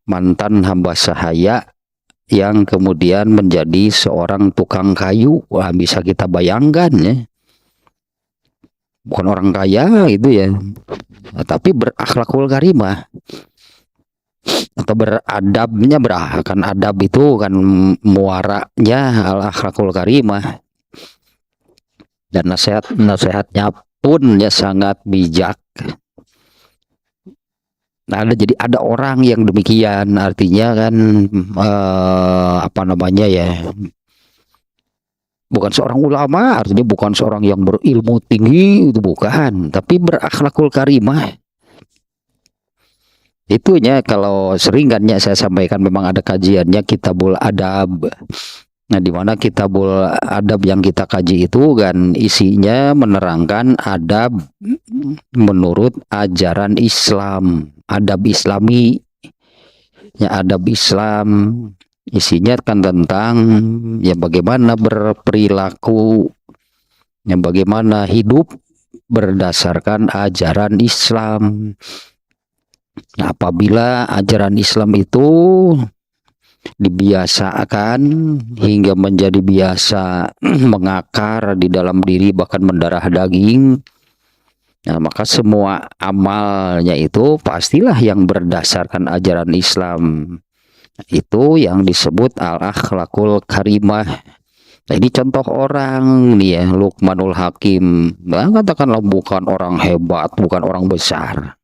mantan hamba sahaya yang kemudian menjadi seorang tukang kayu. Wah, bisa kita bayangkan ya, bukan orang kaya itu ya, tapi berakhlakul karimah atau beradabnya, kan adab itu kan muaranya al akhlakul karimah, dan nasihatnya pun ya sangat bijak. Nah, jadi ada orang yang demikian, artinya kan apa namanya ya, bukan seorang ulama, artinya bukan seorang yang berilmu tinggi, itu bukan, tapi berakhlakul karimah. Itunya kalau sering kan ya saya sampaikan, memang ada kajiannya Kitabul Adab. Nah, di mana Kitabul Adab yang kita kaji itu kan isinya menerangkan adab menurut ajaran Islam, adab Islami. Ya, adab Islam isinya kan tentang ya bagaimana berperilaku, ya bagaimana hidup berdasarkan ajaran Islam. Nah, apabila ajaran Islam itu dibiasakan hingga menjadi biasa mengakar di dalam diri, bahkan mendarah daging, nah, maka semua amalnya itu pastilah yang berdasarkan ajaran Islam. Itu yang disebut al-akhlakul karimah. Nah, ini contoh orang nih ya, Luqmanul Hakim. Nah, katakanlah bukan orang hebat, bukan orang besar,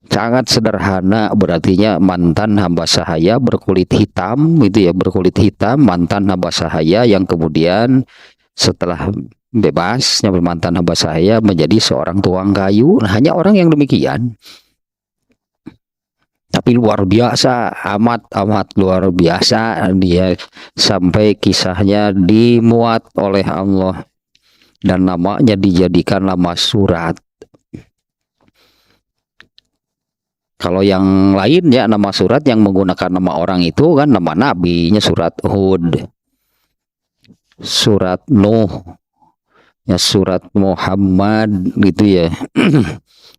sangat sederhana, berartinya mantan hamba sahaya berkulit hitam, itu ya, berkulit hitam, mantan hamba sahaya yang kemudian setelah bebas, mantan hamba sahaya menjadi seorang tukang kayu. Nah, hanya orang yang demikian, tapi luar biasa, amat luar biasa dia, sampai kisahnya dimuat oleh Allah dan namanya dijadikan nama surat. Kalau yang lainnya nama surat yang menggunakan nama orang itu kan nama nabinya, surat Hud, surat Nuh, ya surat Muhammad gitu ya.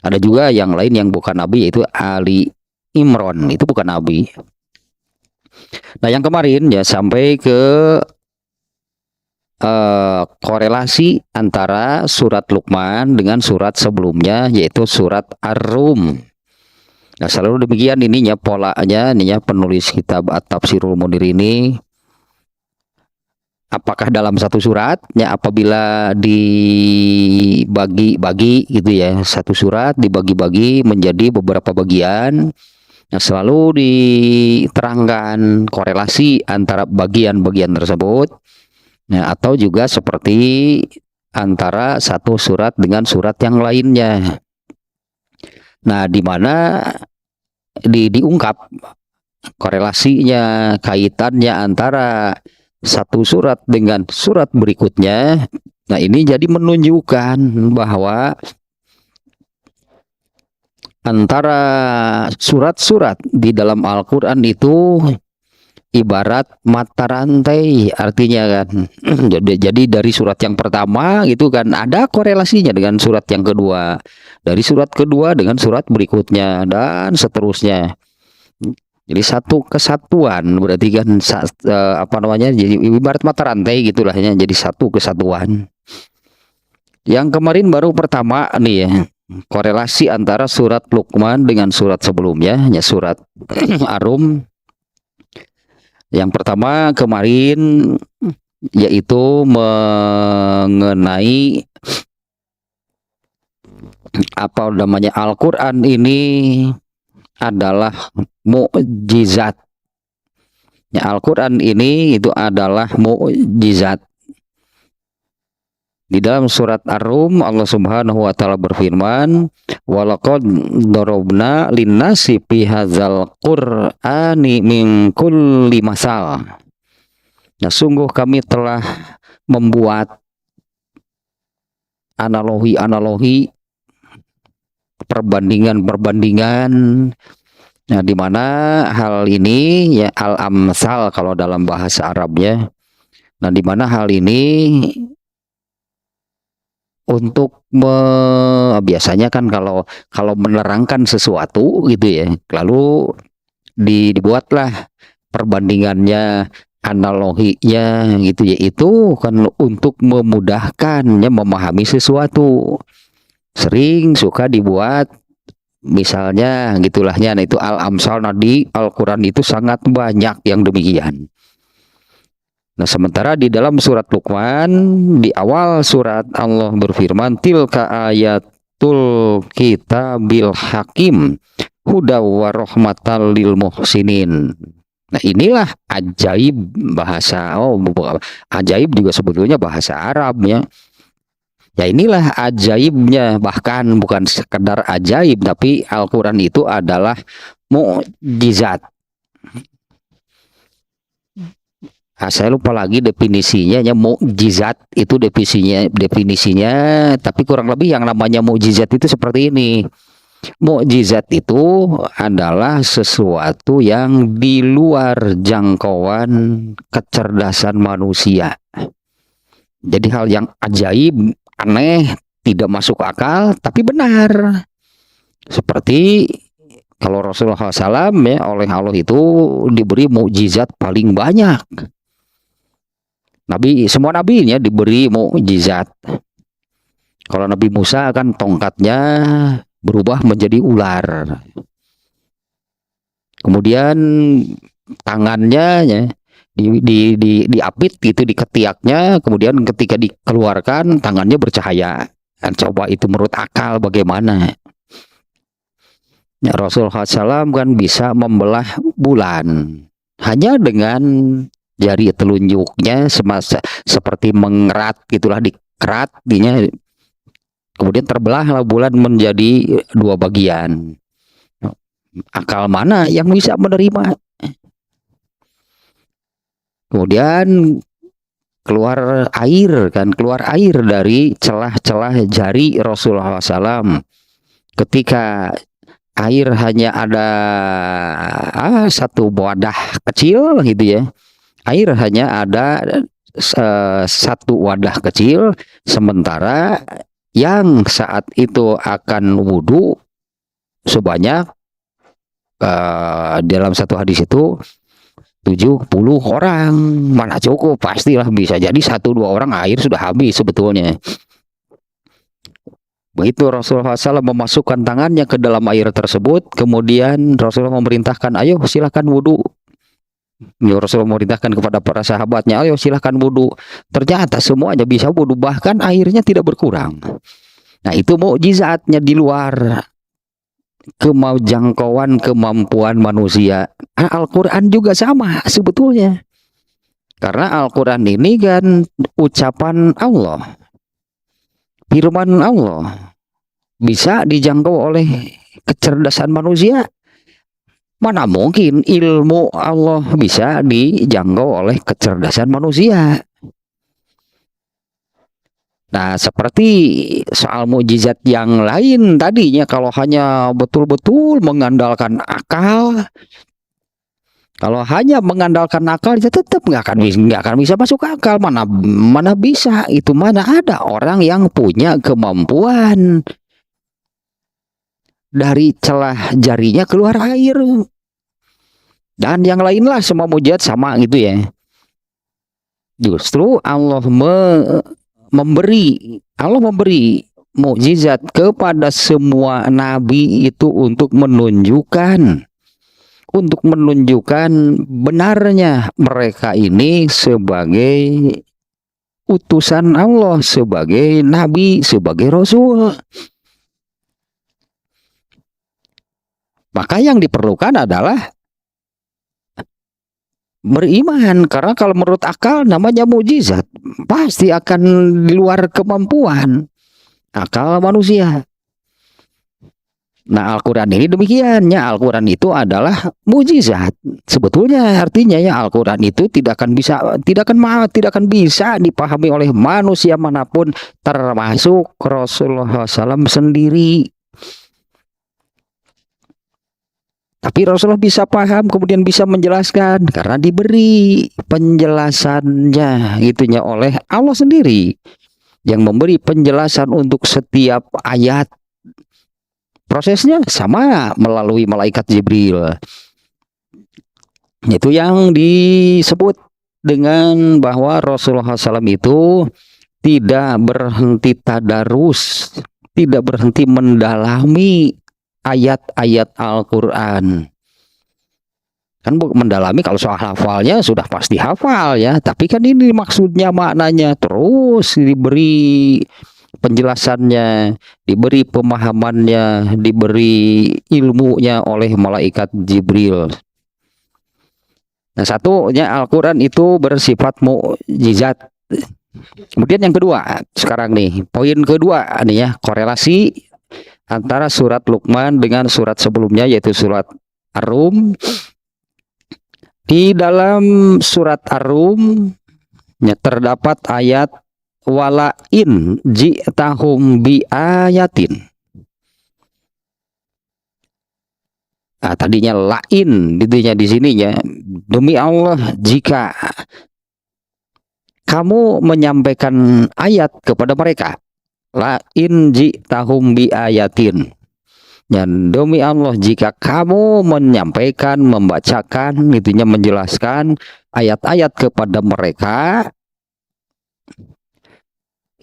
Ada juga yang lain yang bukan nabi, yaitu Ali Imran, itu bukan nabi. Nah, yang kemarin ya sampai ke korelasi antara surat Luqman dengan surat sebelumnya, yaitu surat Ar-Rum. Nah, selalu demikian ininya polanya, ininya penulis kitab At-Tafsirul Munir ini. Apakah dalam satu suratnya, apabila dibagi-bagi gitu ya, satu surat dibagi-bagi menjadi beberapa bagian, nah, selalu diterangkan korelasi antara bagian-bagian tersebut. Nah, atau juga seperti antara satu surat dengan surat yang lainnya. Nah, di mana diungkap korelasinya, kaitannya antara satu surat dengan surat berikutnya. Nah, ini jadi menunjukkan bahwa antara surat-surat di dalam Al-Quran itu ibarat mata rantai, artinya kan. Jadi dari surat yang pertama itu kan ada korelasinya dengan surat yang kedua, dari surat kedua dengan surat berikutnya, dan seterusnya. Jadi satu kesatuan, berarti kan apa namanya, jadi ibarat mata rantai gitulah ya, jadi satu kesatuan. Yang kemarin baru pertama nih ya, korelasi antara surat Luqman dengan surat sebelumnya, ya surat Ar-Rum. Yang pertama kemarin yaitu mengenai apa namanya, Al-Quran ini adalah mukjizat. Ya, Al-Quran ini itu adalah mukjizat. Di dalam surat Ar-Rum Allah Subhanahu wa taala berfirman, "Walaqad darabna linnasi fi hadzal qur'ani min kulli masal." Nah, sungguh kami telah membuat analogi-analogi, perbandingan-perbandingan. Nah, di mana hal ini ya al-amsal kalau dalam bahasa Arabnya. Nah, di mana hal ini untuk biasanya kan kalau menerangkan sesuatu gitu ya, lalu dibuatlah perbandingannya, analoginya gitu, yaitu kan untuk memudahkannya memahami sesuatu. Sering suka dibuat misalnya gitulahnya, nah itu al-amsal, nah di Al-Quran itu sangat banyak yang demikian. Nah sementara di dalam surat Luqman, di awal surat Allah berfirman, tilka ayatul kitabil hakim huda wa rahmatal lil muhsinin. Nah inilah ajaib bahasa, ajaib juga sebetulnya bahasa Arab ya. Ya inilah ajaibnya, bahkan bukan sekedar ajaib, tapi Al-Quran itu adalah mukjizat. Saya lupa lagi definisinya, ya mukjizat itu definisinya, tapi kurang lebih yang namanya mukjizat itu seperti ini. Mukjizat itu adalah sesuatu yang di luar jangkauan kecerdasan manusia. Jadi hal yang ajaib, aneh, tidak masuk akal, tapi benar. Seperti kalau Rasulullah SAW ya, oleh Allah itu diberi mukjizat paling banyak. Semua nabinya diberi mukjizat. Kalau Nabi Musa kan tongkatnya berubah menjadi ular. Kemudian tangannya ya, diapit gitu di ketiaknya, kemudian ketika dikeluarkan tangannya bercahaya. Dan coba itu menurut akal bagaimana? Ya, Rasulullah SAW kan bisa membelah bulan hanya dengan jari telunjuknya, seperti mengerat gitulah, dikerat dinya, kemudian terbelahlah bulan menjadi dua bagian. Akal mana yang bisa menerima? Kemudian keluar air dari celah-celah jari Rasulullah SAW. Ketika air hanya ada satu wadah kecil gitu ya, air hanya ada satu wadah kecil, sementara yang saat itu akan wudhu sebanyak dalam satu hadis itu 70 orang. Mana cukup, pastilah bisa jadi 1-2 orang air sudah habis sebetulnya. Begitu Rasulullah SAW memasukkan tangannya ke dalam air tersebut, kemudian Rasulullah memerintahkan, ayo silakan wudhu. Rasulullah memerintahkan kepada para sahabatnya, ayo silakan wudhu. Ternyata semuanya bisa wudhu, bahkan airnya tidak berkurang. Nah itu mukjizatnya di luar jangkauan kemampuan manusia. Al-Quran juga sama sebetulnya, karena Al-Quran ini kan ucapan Allah, firman Allah, bisa dijangkau oleh kecerdasan manusia. Mana mungkin ilmu Allah bisa dijangkau oleh kecerdasan manusia. Nah, seperti soal mukjizat yang lain tadinya, kalau hanya betul-betul mengandalkan akal, ya tetap nggak akan bisa masuk akal. Mana bisa itu, mana ada orang yang punya kemampuan dari celah jarinya keluar air, dan yang lainlah semua mukjizat sama gitu ya. Justru Allah memberi mukjizat kepada semua nabi itu untuk menunjukkan benarnya mereka ini sebagai utusan Allah, sebagai nabi, sebagai rasul. Maka yang diperlukan adalah beriman, karena kalau menurut akal namanya mukjizat, pasti akan di luar kemampuan akal manusia. Nah, Al-Quran ini demikiannya, Al-Quran itu adalah mukjizat. Sebetulnya artinya ya, Al-Quran itu tidak akan bisa dipahami oleh manusia manapun, termasuk Rasulullah SAW sendiri. Tapi Rasulullah bisa paham, kemudian bisa menjelaskan karena diberi penjelasannya gitunya oleh Allah sendiri, yang memberi penjelasan untuk setiap ayat. Prosesnya sama melalui malaikat Jibril. Itu yang disebut dengan bahwa Rasulullah SAW itu tidak berhenti tadarus, tidak berhenti mendalami ayat-ayat Al-Quran. Kan mendalami, kalau soal hafalnya sudah pasti hafal ya, tapi kan ini maksudnya, maknanya terus diberi penjelasannya, diberi pemahamannya, diberi ilmunya oleh malaikat Jibril. Nah, satunya Al-Quran itu bersifat mukjizat. Kemudian yang kedua, sekarang nih, poin kedua nih ya, korelasi antara surat Luqman dengan surat sebelumnya, yaitu surat Ar-Rum. Di dalam surat Ar-Rum ya, terdapat ayat walain ji'tahum bi ayatin. Nah, tadinya lain ditunya di sininya, demi Allah jika kamu menyampaikan ayat kepada mereka, lain ji'tahum bi ayatin. Dan demi Allah jika kamu menyampaikan, membacakan, itunya menjelaskan ayat-ayat kepada mereka,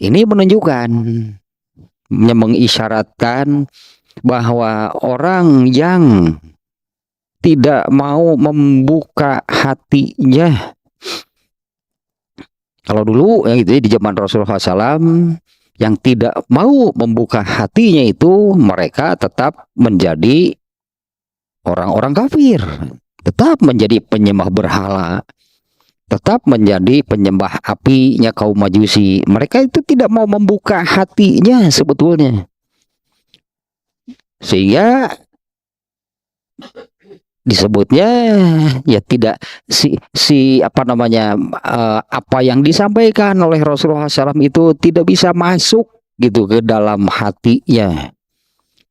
ini menunjukkan, mengisyaratkan bahwa orang yang tidak mau membuka hatinya, kalau dulu ya gitu, di zaman Rasulullah SAW, yang tidak mau membuka hatinya itu mereka tetap menjadi orang-orang kafir, tetap menjadi penyembah berhala, tetap menjadi penyembah apinya kaum Majusi. Mereka itu tidak mau membuka hatinya sebetulnya, sehingga disebutnya ya tidak apa namanya, apa yang disampaikan oleh Rasulullah SAW itu tidak bisa masuk gitu ke dalam hatinya,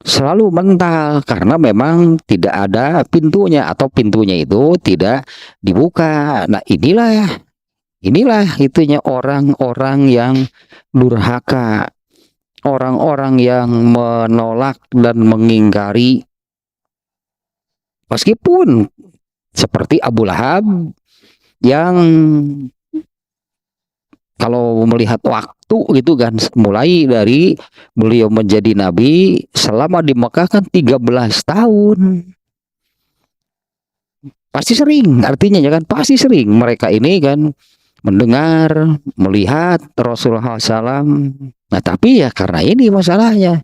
selalu mental, karena memang tidak ada pintunya, atau pintunya itu tidak dibuka. Nah, inilah itunya orang-orang yang durhaka, orang-orang yang menolak dan mengingkari. Meskipun seperti Abu Lahab yang kalau melihat waktu gitu kan, mulai dari beliau menjadi nabi selama di Mekah kan 13 tahun. Pasti sering, artinya ya kan, pasti sering mereka ini kan mendengar, melihat Rasulullah SAW. Nah, tapi ya karena ini masalahnya,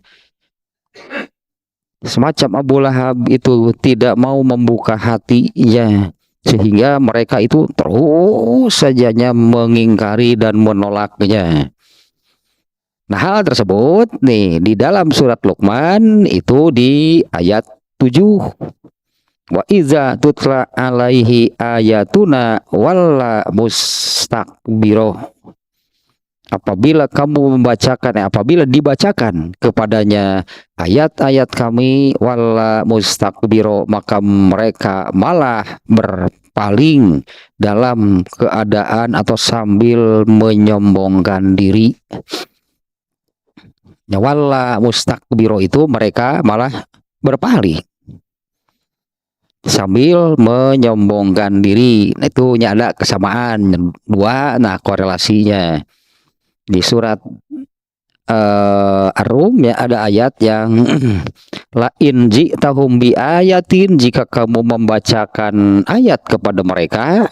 semacam Abu Lahab itu tidak mau membuka hatinya, sehingga mereka itu terus sajanya mengingkari dan menolaknya. Nah, hal tersebut nih di dalam surat Luqman itu di ayat 7. Wa iza tutla alaihi ayatuna walla mustakbiro. Apabila kamu membacakan, apabila dibacakan kepadanya ayat-ayat kami, wala mustakbiro, maka mereka malah berpaling dalam keadaan atau sambil menyombongkan diri. Wala mustakbiro itu mereka malah berpaling sambil menyombongkan diri. Itu ada kesamaan dua. Nah, korelasinya di surat Ar-Rum ya, ada ayat yang la in ji'tahum bi ayatin, jika kamu membacakan ayat kepada mereka.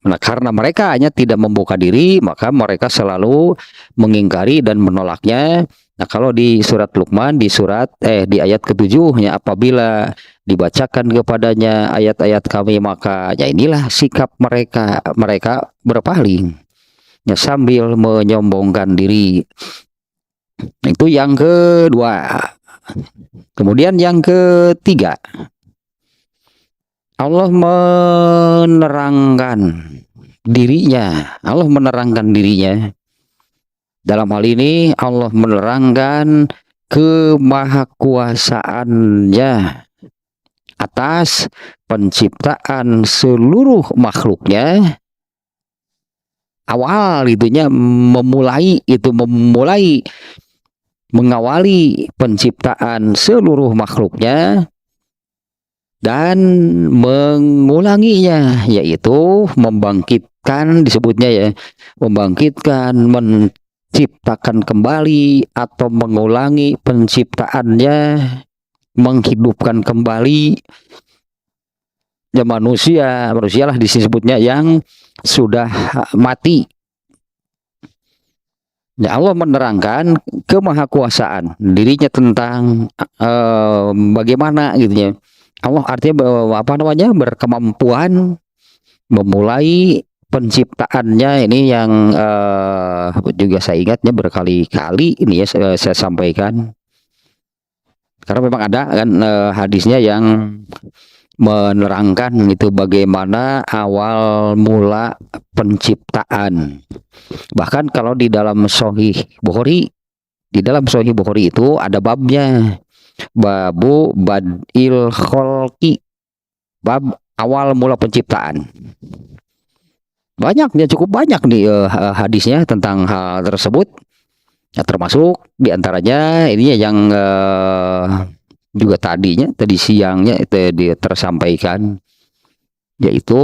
Nah, karena mereka hanya tidak membuka diri, maka mereka selalu mengingkari dan menolaknya. Nah, kalau di surat Luqman di ayat ke-7 ya, apabila dibacakan kepadanya ayat-ayat kami, maka ya inilah sikap mereka berpaling ya, sambil menyombongkan diri. Itu yang kedua. Kemudian yang ketiga, Allah menerangkan dirinya. Dalam hal ini Allah menerangkan kemahakuasaannya atas penciptaan seluruh makhluknya. Awal itunya mengawali penciptaan seluruh makhluknya dan mengulanginya, yaitu membangkitkan, disebutnya ya, membangkitkan, menciptakan kembali atau mengulangi penciptaannya, menghidupkan kembali ya manusialah disebutnya yang sudah mati. Ya, Allah menerangkan kemahakuasaan dirinya tentang bagaimana gitu ya. Allah artinya apa namanya, berkemampuan memulai penciptaannya ini yang juga saya ingatnya berkali-kali ini ya saya sampaikan, karena memang ada kan hadisnya yang menerangkan itu bagaimana awal mula penciptaan. Bahkan kalau di dalam Sahih Bukhari, itu ada babnya, babu badil kholqi, bab awal mula penciptaan. Banyaknya, cukup banyak nih hadisnya tentang hal tersebut. Ya, termasuk diantaranya ini yang juga tadi siangnya itu tersampaikan, yaitu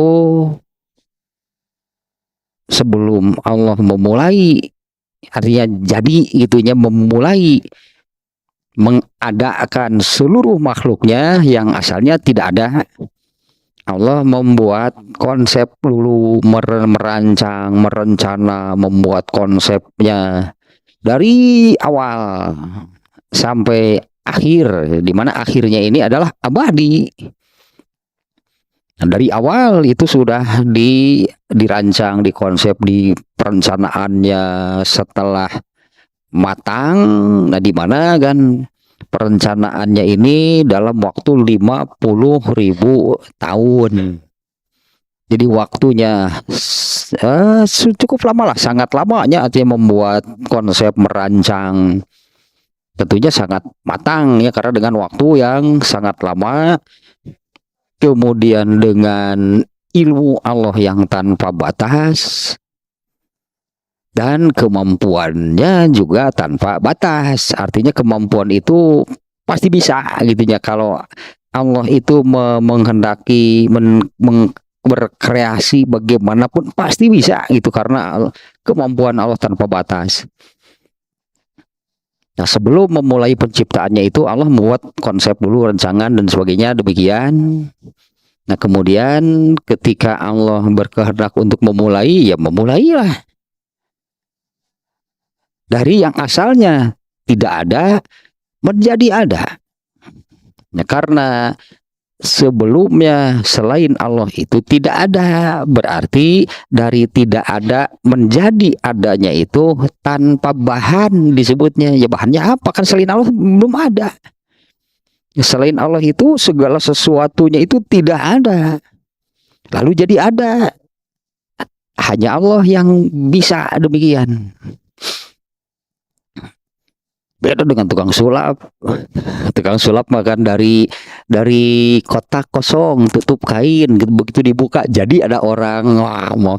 sebelum Allah memulai, artinya jadi gitunya, memulai mengadakan seluruh makhluknya yang asalnya tidak ada. Allah membuat konsep dulu, merancang, merencana, membuat konsepnya dari awal sampai akhir, di mana akhirnya ini adalah abadi. Nah, dari awal itu sudah dirancang, dikonsep, di perencanaannya setelah matang. Nah, di mana kan perencanaannya ini dalam waktu 50.000 tahun. Jadi waktunya cukup lama lah, sangat lamanya artinya membuat konsep, merancang. Tentunya sangat matang ya, karena dengan waktu yang sangat lama, kemudian dengan ilmu Allah yang tanpa batas, dan kemampuannya juga tanpa batas. Artinya kemampuan itu pasti bisa gitu ya. Kalau Allah itu menghendaki berkreasi bagaimanapun pasti bisa gitu, karena kemampuan Allah tanpa batas. Nah, sebelum memulai penciptaannya itu Allah membuat konsep dulu, rancangan dan sebagainya demikian. Nah, kemudian ketika Allah berkehendak untuk memulai, ya memulailah. Dari yang asalnya tidak ada menjadi ada. Nah, karena sebelumnya selain Allah itu tidak ada, berarti dari tidak ada menjadi adanya itu tanpa bahan disebutnya. Ya bahannya apa? Kan selain Allah belum ada. Selain Allah itu segala sesuatunya itu tidak ada, lalu jadi ada. Hanya Allah yang bisa demikian. Beda dengan tukang sulap. Tukang sulap makan dari kotak kosong, tutup kain, begitu dibuka jadi ada orang. Wah, mau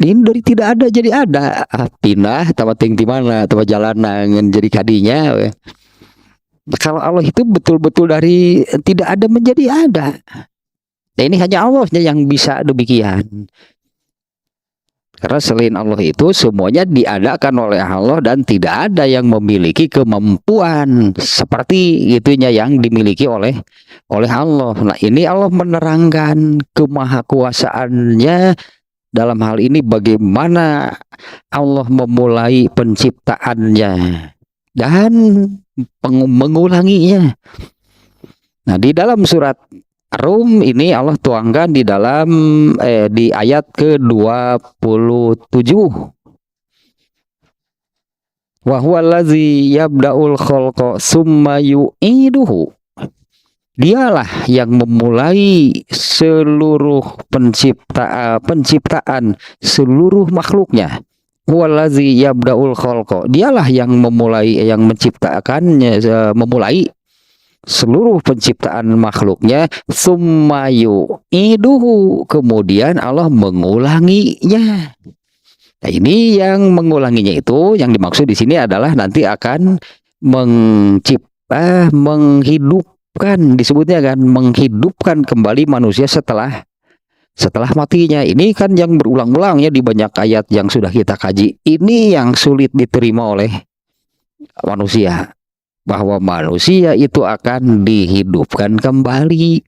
ini dari tidak ada jadi ada. Pindah tempat tinggi mana, tempat jalanan jadi kadinya. Kalau Allah itu betul-betul dari tidak ada menjadi ada. Nah, ini hanya Allah yang bisa demikian. Karena selain Allah itu semuanya diadakan oleh Allah dan tidak ada yang memiliki kemampuan seperti itunya yang dimiliki oleh Allah. Nah, ini Allah menerangkan kemahakuasaannya dalam hal ini bagaimana Allah memulai penciptaannya dan mengulanginya. Nah, di dalam surat Rum ini Allah tuangkan di dalam di ayat ke-27. Wa huwallazi yabda'ul khalqa tsumma yu'iduhu. Dialah yang memulai seluruh penciptaan seluruh makhluknya. Huwallazi yabda'ul khalqa. Dialah yang memulai, yang menciptakannya, memulai seluruh penciptaan makhluknya, tsumma yu'iduhu, kemudian Allah mengulanginya. Nah, ini yang mengulanginya itu yang dimaksud di sini adalah nanti akan menghidupkan menghidupkan, disebutnya kan menghidupkan kembali manusia setelah matinya. Ini kan yang berulang-ulangnya di banyak ayat yang sudah kita kaji. Ini yang sulit diterima oleh manusia, bahwa manusia itu akan dihidupkan kembali.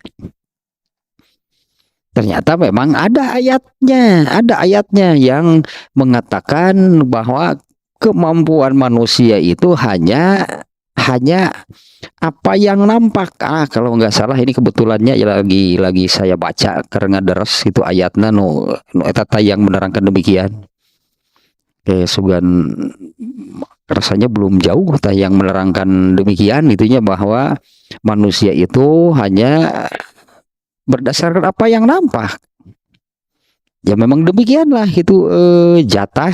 Ternyata memang ada ayatnya yang mengatakan bahwa kemampuan manusia itu hanya apa yang nampak. Kalau nggak salah ini kebetulannya lagi saya baca karena deres itu ayatnya etata yang menerangkan demikian. Sugan rasanya belum jauh yang menerangkan demikian, itunya bahwa manusia itu hanya berdasarkan apa yang nampak. Ya memang demikianlah itu jatah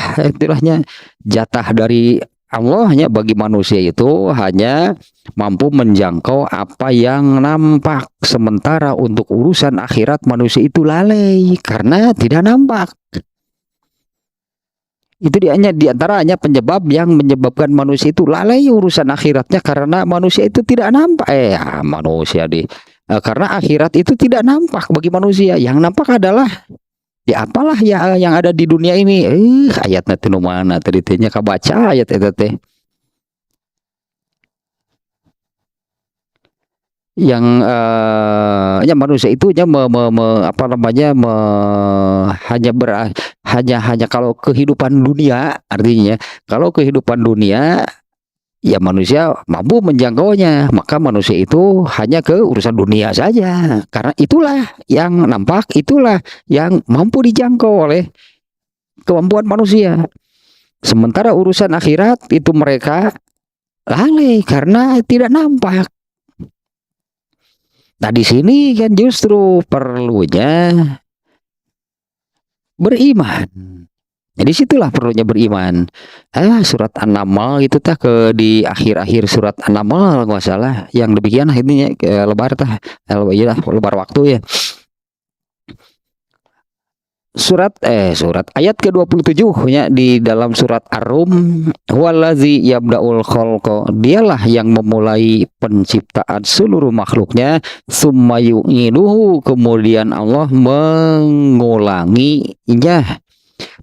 dari Allah hanya bagi manusia itu hanya mampu menjangkau apa yang nampak, sementara untuk urusan akhirat manusia itu lalai karena tidak nampak. Itu diantaranya penyebab yang menyebabkan manusia itu lalai urusan akhiratnya karena manusia itu tidak nampak. Karena akhirat itu tidak nampak bagi manusia. Yang nampak adalah apalah ya yang ada di dunia ini. Ayatnya itu mana tadi tehnya kabaca ayat itu teh. Yang manusia itu hanya kalau kehidupan dunia, artinya kalau kehidupan dunia ya manusia mampu menjangkaunya, maka manusia itu hanya ke urusan dunia saja, karena itulah yang nampak, itulah yang mampu dijangkau oleh kemampuan manusia. Sementara urusan akhirat itu mereka lalai karena tidak nampak. Nah di sini kan justru perlunya beriman. Jadi situlah perlunya beriman. Surat An-Naml itu di akhir-akhir surat An-Naml nggak salah, yang demikian intinya lebar lebar waktu ya. Surat ayat ke-27 ya di dalam surat Ar-Rum, wallazi yabda'ul khalqa, dialah yang memulai penciptaan seluruh makhluknya, tsumma yu'iduhu, kemudian Allah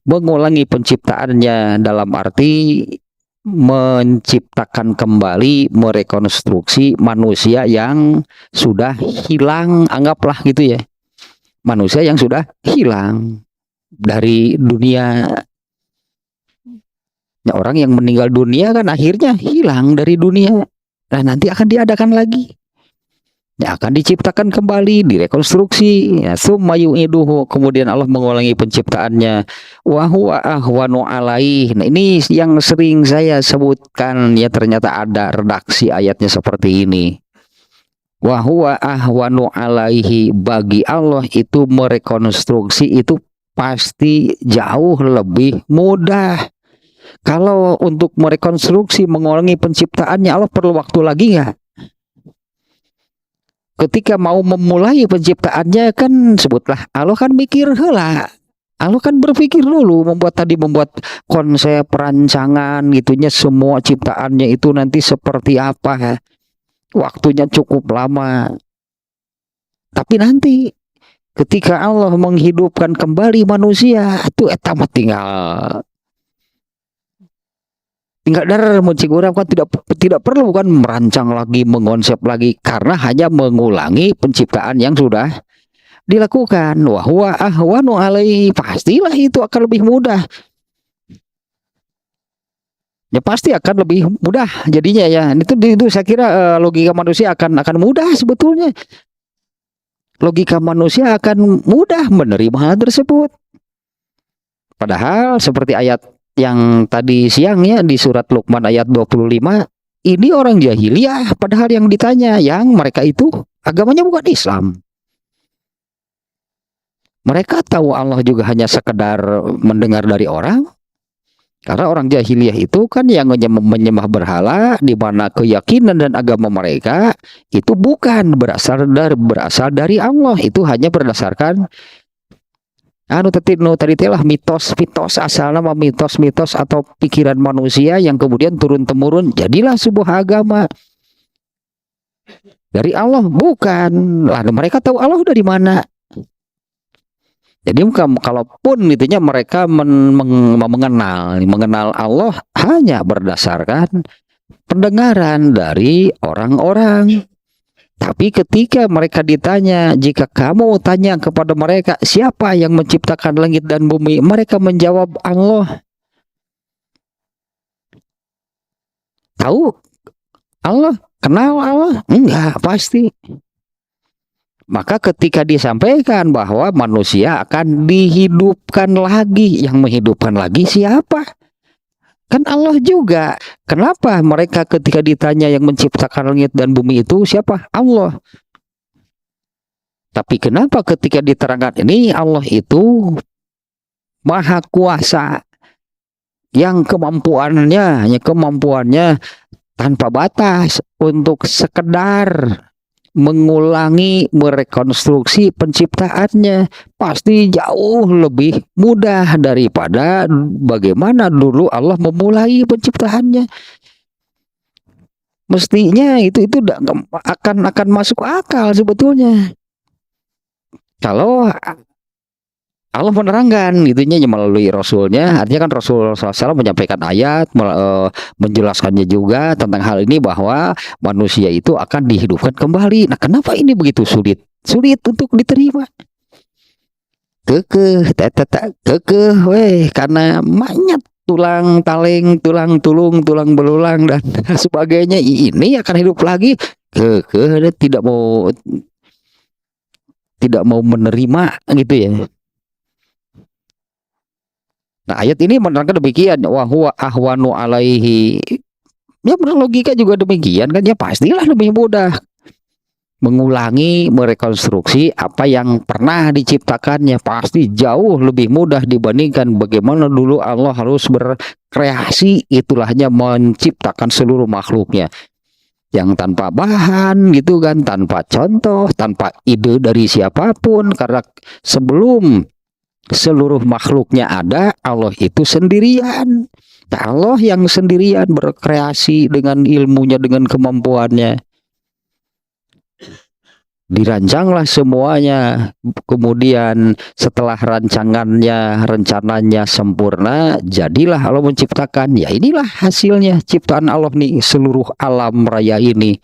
mengulangi penciptaannya, dalam arti menciptakan kembali, merekonstruksi manusia yang sudah hilang, anggaplah gitu ya. Manusia yang sudah hilang dari dunia. Ya, orang yang meninggal dunia kan akhirnya hilang dari dunia. Nah nanti akan diadakan lagi. Ya, akan diciptakan kembali, direkonstruksi. Ya, tsumma yu'iduhu, kemudian Allah mengulangi penciptaannya. Wa huwa ahwanu alaih. Nah ini yang sering saya sebutkan ya, ternyata ada redaksi ayatnya seperti ini. Wa huwa ahwanu alaihi, bagi Allah itu merekonstruksi itu pasti jauh lebih mudah. Kalau untuk merekonstruksi, mengulangi penciptaannya, Allah perlu waktu lagi nggak? Ketika mau memulai penciptaannya kan sebutlah Allah kan mikir heula. Allah kan berpikir dulu, membuat konsep perancangan gitunya, semua ciptaannya itu nanti seperti apa. Waktunya cukup lama. Tapi nanti ketika Allah menghidupkan kembali manusia, itu etamat tinggal dar muncik orang kan tidak perlu kan merancang lagi, mengonsep lagi, karena hanya mengulangi penciptaan yang sudah dilakukan. Wa huwa ahwanu alaihi, pastilah itu akan lebih mudah. Ya pasti akan lebih mudah jadinya ya. Itu saya kira logika manusia akan mudah sebetulnya. Logika manusia akan mudah menerima hal tersebut. Padahal seperti ayat yang tadi siang ya di surat Luqman ayat 25, ini orang jahiliyah, padahal yang ditanya yang mereka itu agamanya bukan Islam. Mereka tahu Allah juga hanya sekedar mendengar dari orang. Karena orang jahiliyah itu kan yang menyembah berhala, di mana keyakinan dan agama mereka itu bukan berasal dari Allah, itu hanya berdasarkan tadi telah mitos asal nama mitos atau pikiran manusia yang kemudian turun temurun jadilah sebuah agama. Dari Allah? Bukan. Lalu mereka tahu Allah dari mana? Jadi kalaupun intinya mereka mengenal Allah hanya berdasarkan pendengaran dari orang-orang. Tapi ketika mereka ditanya, jika kamu tanya kepada mereka, siapa yang menciptakan langit dan bumi? Mereka menjawab Allah. Tahu Allah? Kenal Allah? Enggak, pasti. Maka ketika disampaikan bahwa manusia akan dihidupkan lagi, yang menghidupkan lagi siapa? Kan Allah juga. Kenapa mereka ketika ditanya yang menciptakan langit dan bumi itu siapa? Allah. Tapi kenapa ketika diterangkan ini Allah itu maha kuasa, yang kemampuannya tanpa batas untuk sekedar mengulangi, merekonstruksi penciptaannya pasti jauh lebih mudah daripada bagaimana dulu Allah memulai penciptaannya. Mestinya itu akan masuk akal sebetulnya. Kalau Allah menerangkan gitunya melalui Rasulnya, artinya kan Rasul SAW menyampaikan ayat, menjelaskannya juga tentang hal ini bahwa manusia itu akan dihidupkan kembali. Nah, kenapa ini begitu sulit? Sulit untuk diterima. Karena banyak tulang taleng, tulang tulung, tulang belulang dan sebagainya. Ini akan hidup lagi. Tidak mau menerima gitu ya. Nah, ayat ini menerangkan demikian, wa huwa ahwanu alaihi. Ya benar, logika juga demikian kan, ya pastilah lebih mudah mengulangi, merekonstruksi apa yang pernah diciptakannya, pasti jauh lebih mudah dibandingkan bagaimana dulu Allah harus berkreasi, itulahnya menciptakan seluruh makhluknya yang tanpa bahan gitu kan, tanpa contoh, tanpa ide dari siapapun, karena sebelum seluruh makhluknya ada, Allah itu sendirian. Allah yang sendirian berkreasi dengan ilmunya, dengan kemampuannya. Dirancanglah semuanya. Kemudian setelah rencananya sempurna, jadilah Allah menciptakan. Ya inilah hasilnya ciptaan Allah nih, seluruh alam raya ini.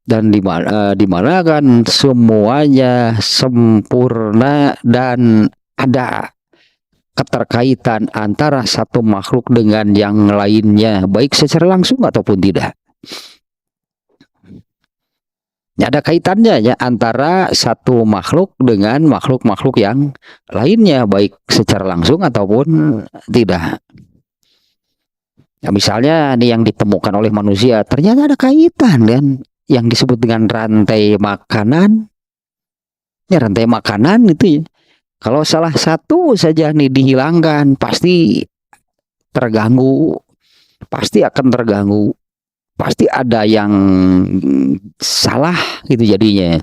Dan dimana kan semuanya sempurna dan ada keterkaitan antara satu makhluk dengan yang lainnya, baik secara langsung ataupun tidak. Ya, ada kaitannya ya antara satu makhluk dengan makhluk-makhluk yang lainnya, baik secara langsung ataupun tidak. Ya, misalnya nih yang ditemukan oleh manusia, ternyata ada kaitan kan yang disebut dengan rantai makanan. Ya, rantai makanan itu ya. Kalau salah satu saja nih dihilangkan, pasti terganggu, pasti akan terganggu, pasti ada yang salah gitu jadinya.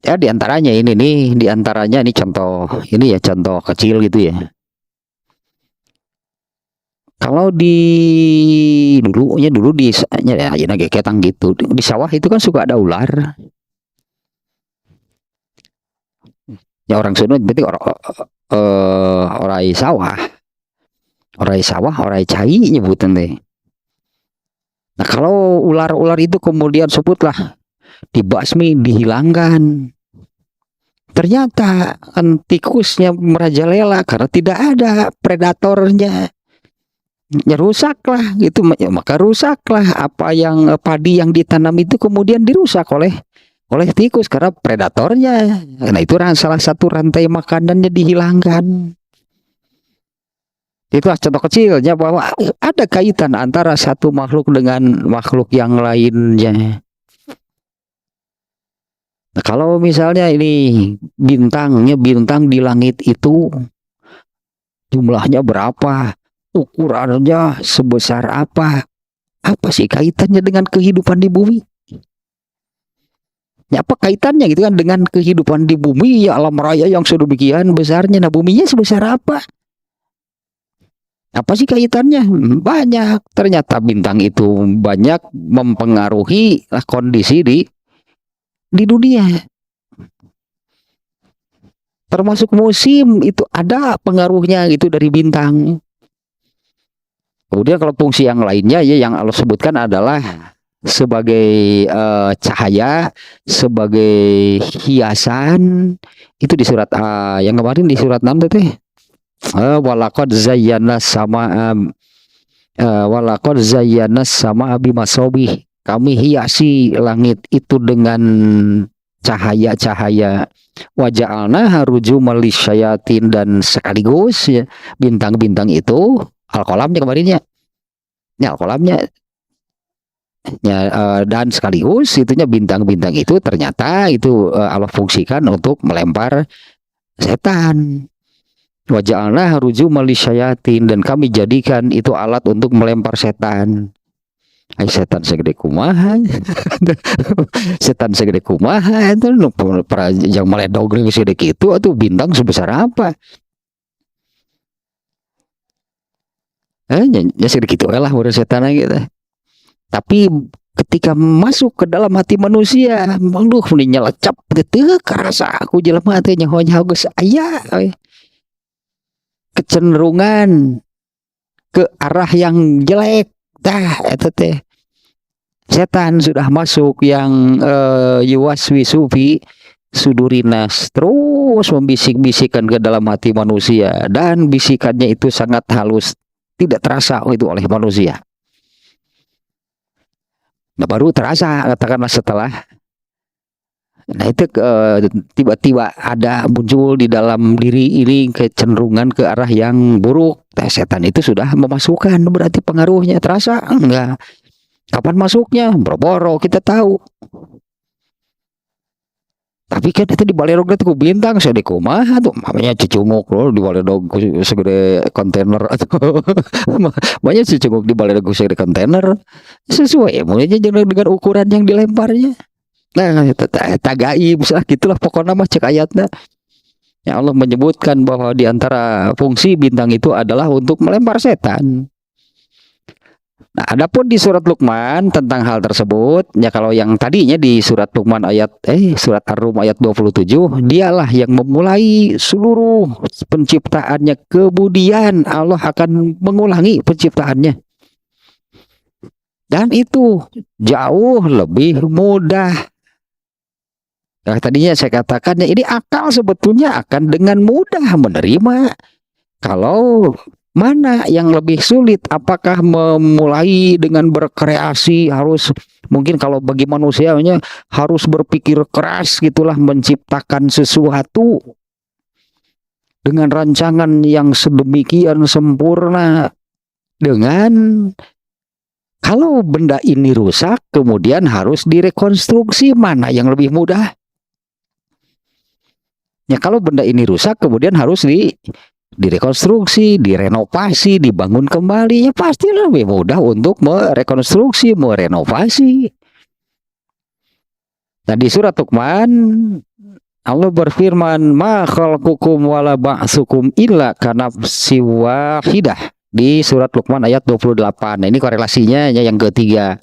Ya diantaranya ini contoh, ini ya contoh kecil gitu ya. Kalau dulu di ya ketang gitu, di sawah itu kan suka ada ular. Ya orang Sunda berarti orai sawah, orai cai nyebutan deh. Nah kalau ular-ular itu kemudian sebutlah dibasmi, dihilangkan, ternyata kan tikusnya merajalela karena tidak ada predatornya, ya rusaklah gitu, maka rusaklah apa yang padi yang ditanam itu kemudian dirusak oleh tikus karena predatornya. Nah itu salah satu rantai makanannya dihilangkan. Itulah contoh kecilnya bahwa ada kaitan antara satu makhluk dengan makhluk yang lainnya. Nah, kalau misalnya ini bintang di langit itu jumlahnya berapa, ukurannya sebesar apa sih kaitannya dengan kehidupan di bumi? Ya, apa kaitannya gitu kan dengan kehidupan di bumi, ya alam raya yang sedemikian besarnya. Nah buminya sebesar apa? Apa sih kaitannya? Banyak. Ternyata bintang itu banyak mempengaruhi kondisi di dunia. Termasuk musim itu ada pengaruhnya gitu dari bintang. Kemudian kalau fungsi yang lainnya ya yang Allah sebutkan adalah sebagai cahaya, sebagai hiasan. Itu di surat yang kemarin di surat 6 teh. Walaqad zayyana sama walaqad zayyana sama abi masobih. Kami hiasi langit itu dengan cahaya-cahaya. Waja'alna haruju malisyayatin dan sekaligus ya, bintang-bintang itu al-qalamnya kemarinnya. Ya al-qalamnya ya, dan sekaligus itunya bintang-bintang itu ternyata itu Allah fungsikan untuk melempar setan. Waja'alna haruju malisyayatin dan kami jadikan itu alat untuk melempar setan. Ay, setan segede kumaha. Setan segede kumaha itu yang meledog segede gitu atau bintang sebesar apa? Ya segede gitu lah udah setan gitu. Tapi ketika masuk ke dalam hati manusia, aduh ini nyelecap gitu kerasa aku jelema teh nyaho-nyaho geus aya kecenderungan ke arah yang jelek. Dah eta teh setan sudah masuk yang yuwaswisu fi sudurinas, terus membisik-bisikkan ke dalam hati manusia dan bisikannya itu sangat halus, tidak terasa itu oleh manusia. Nah baru terasa katakanlah setelah itu tiba-tiba ada muncul di dalam diri ini kecenderungan ke arah yang buruk. Nah, setan itu sudah memasukkan, berarti pengaruhnya terasa enggak? Kapan masuknya? Boro-boro kita tahu. Tapi kan itu di balerog itu bintang saya kumaha tuh namanya cicunguk loh di balerog segede kontainer atau banyak cicunguk di balerog segede kontainer sesuai emangnya dengan ukuran yang dilemparnya. Nah, tagaib lah gitulah pokoknya mah cek ayatnya. Ya Allah menyebutkan bahwa di antara fungsi bintang itu adalah untuk melempar setan. Nah, adapun di surat Luqman tentang hal tersebut, ya kalau yang tadinya di surat Luqman surat Ar-Rum ayat 27, dialah yang memulai seluruh penciptaannya, kemudian Allah akan mengulangi penciptaannya. Dan itu jauh lebih mudah. Nah, tadinya saya katakan ya ini akal sebetulnya akan dengan mudah menerima. Kalau mana yang lebih sulit, apakah memulai dengan berkreasi harus mungkin kalau bagi manusianya harus berpikir keras gitulah menciptakan sesuatu dengan rancangan yang sedemikian sempurna, dengan kalau benda ini rusak kemudian harus direkonstruksi, mana yang lebih mudah? Ya kalau benda ini rusak kemudian harus direkonstruksi, direnovasi, dibangun kembali, ya pasti lebih mudah untuk merekonstruksi, merenovasi. Nah di surat Luqman Allah berfirman, ma khalqukum wala ba'tsukum illa kanafsin wahidah. Di surat Luqman ayat 28. Nah ini korelasinya yang ketiga.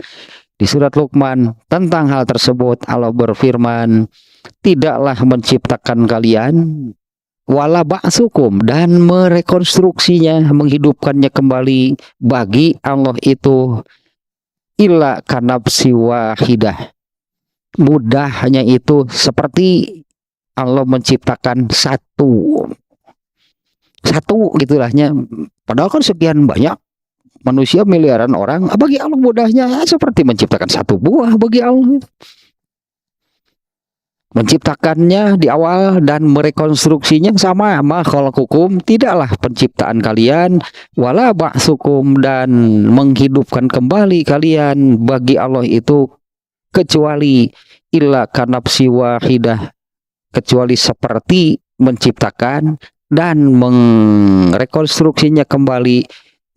Di surat Luqman tentang hal tersebut Allah berfirman, tidaklah menciptakan kalian wala ba'sukum dan merekonstruksinya, menghidupkannya kembali bagi Allah itu illa kanafsi wahidah. Mudahnya itu seperti Allah menciptakan satu gitulahnya. Padahal kan sekian banyak manusia, miliaran orang, bagi Allah mudahnya seperti menciptakan satu buah bagi Allah. Menciptakannya di awal dan merekonstruksinya sama, ma khalqukum, tidaklah penciptaan kalian wala ba'tsukum dan menghidupkan kembali kalian bagi Allah itu kecuali illa kanafsi wahidah, kecuali seperti menciptakan dan merekonstruksinya kembali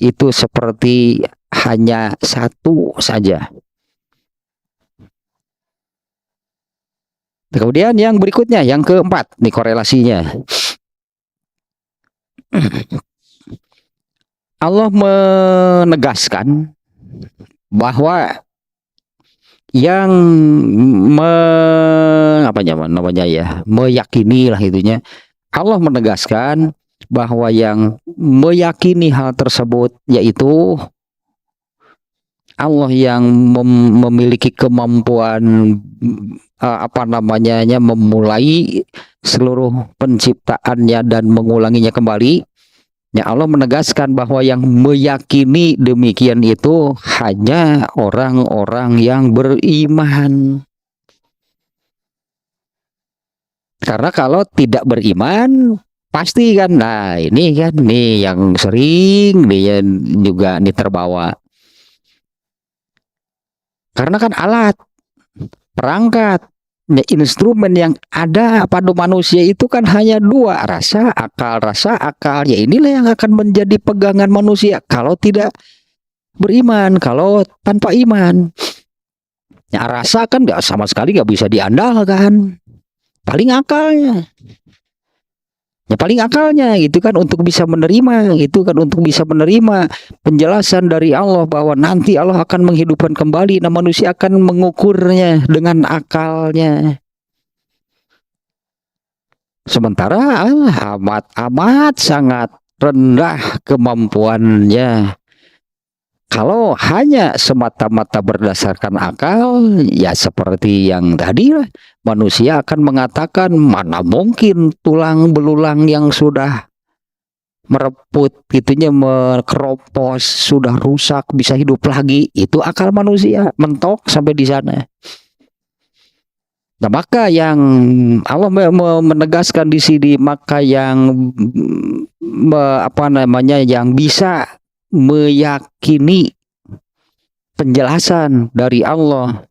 itu seperti hanya satu saja. Kemudian yang berikutnya, yang keempat, nih korelasinya. Allah menegaskan bahwa yang apa namanya ya, meyakini lah itunya. Allah menegaskan bahwa yang meyakini hal tersebut yaitu Allah yang memiliki kemampuan apa namanya memulai seluruh penciptaannya dan mengulanginya kembali. Ya, Allah menegaskan bahwa yang meyakini demikian itu hanya orang-orang yang beriman. Karena kalau tidak beriman pasti kan, nah ini kan nih yang sering dia juga nih terbawa. Karena kan alat, perangkat, ya, instrumen yang ada pada manusia itu kan hanya dua, rasa akal. Ya inilah yang akan menjadi pegangan manusia kalau tidak beriman, kalau tanpa iman. Ya rasa kan nggak sama sekali nggak bisa diandalkan. Paling akalnya. Ya paling akalnya itu kan untuk bisa menerima, itu kan untuk bisa menerima penjelasan dari Allah bahwa nanti Allah akan menghidupkan kembali, nah manusia akan mengukurnya dengan akalnya. Sementara Allah amat sangat rendah kemampuannya. Kalau hanya semata-mata berdasarkan akal, ya seperti yang tadi lah, manusia akan mengatakan mana mungkin tulang belulang yang sudah mereput, itunya mekeropos, sudah rusak bisa hidup lagi. Itu akal manusia mentok sampai di sana. Nah, maka yang Allah menegaskan di sini, maka yang apa namanya yang bisa meyakini penjelasan dari Allah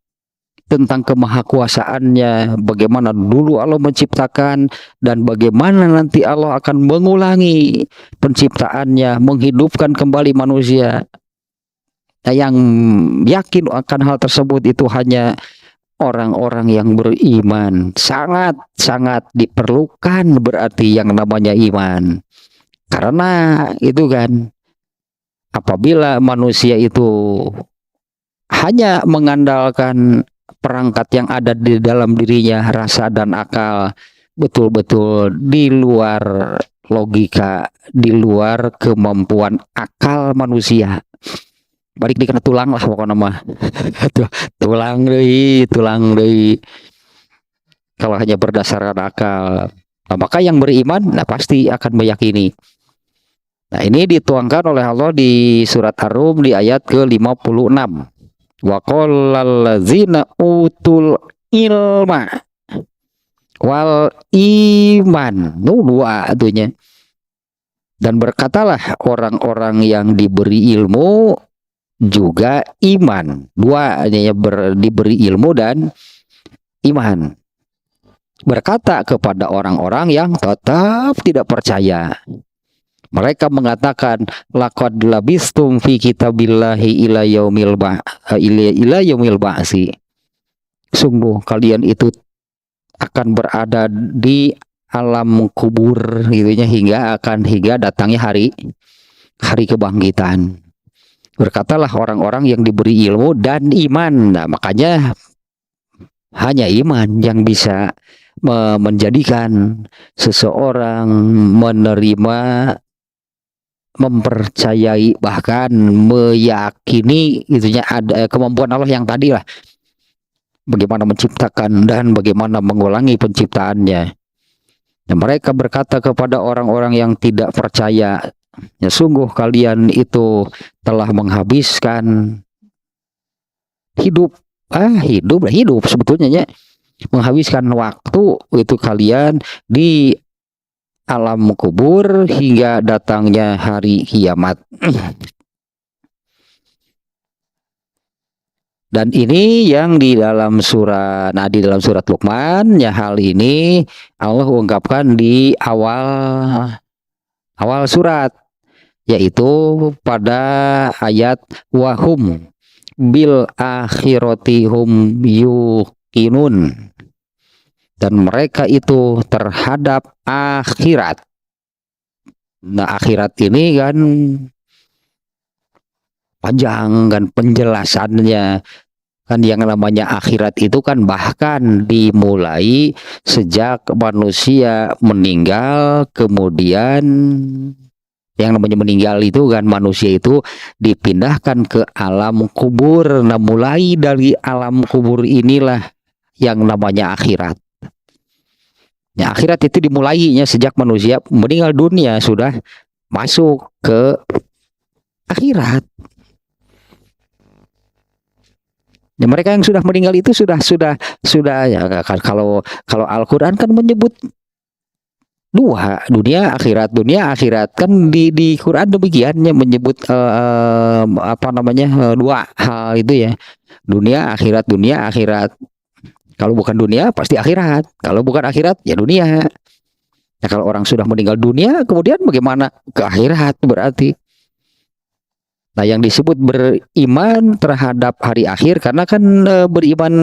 tentang kemahakuasaannya, bagaimana dulu Allah menciptakan dan bagaimana nanti Allah akan mengulangi penciptaannya, menghidupkan kembali manusia. Nah, yang yakin akan hal tersebut itu hanya orang-orang yang beriman. Sangat diperlukan berarti yang namanya iman. Karena itu kan, apabila manusia itu hanya mengandalkan perangkat yang ada di dalam dirinya, rasa dan akal, betul-betul di luar logika, di luar kemampuan akal manusia. Balik dikena tulang lah pokoknya mah. tulang deh. Kalau hanya berdasarkan akal. Nah, maka yang beriman nah pasti akan meyakini. Nah, ini dituangkan oleh Allah di surat Ar-Rum di ayat ke-56. Wa qallal ladzina utul ilma wal iman. Dua atunya. Dan berkatalah orang-orang yang diberi ilmu juga iman. Dua artinya diberi ilmu dan iman. Berkata kepada orang-orang yang tetap tidak percaya. Mereka mengatakan laqad labistum fi kitabillahi ila yaumil ba'si. Sungguh kalian itu akan berada di alam kubur gitunya hingga datangnya hari kebangkitan. Berkatalah orang-orang yang diberi ilmu dan iman. Nah, makanya hanya iman yang bisa menjadikan seseorang menerima, mempercayai, bahkan meyakini itunya ada kemampuan Allah yang tadi lah, bagaimana menciptakan dan bagaimana mengulangi penciptaannya. Dan mereka berkata kepada orang-orang yang tidak percaya, ya sungguh kalian itu telah menghabiskan hidup sebetulnya ya, menghabiskan waktu itu kalian di alam kubur hingga datangnya hari kiamat. Dan ini yang di dalam surat Luqman, ya hal ini Allah ungkapkan di awal surat, yaitu pada ayat wahum bil akhirati hum yuqinun. Dan mereka itu terhadap akhirat. Nah, akhirat ini kan panjang kan penjelasannya. Kan yang namanya akhirat itu kan bahkan dimulai sejak manusia meninggal, kemudian yang namanya meninggal itu kan manusia itu dipindahkan ke alam kubur. Nah, mulai dari alam kubur inilah yang namanya akhirat. Ya, akhirat itu dimulainya sejak manusia meninggal dunia, sudah masuk ke akhirat. Ya, mereka yang sudah meninggal itu sudah ya, kalau Al-Qur'an kan menyebut dunia akhirat kan di Quran demikiannya menyebut apa namanya dua hal itu ya, dunia akhirat. Kalau bukan dunia pasti akhirat, kalau bukan akhirat ya dunia. Nah, kalau orang sudah meninggal dunia kemudian bagaimana ke akhirat berarti. Nah, yang disebut beriman terhadap hari akhir, karena kan beriman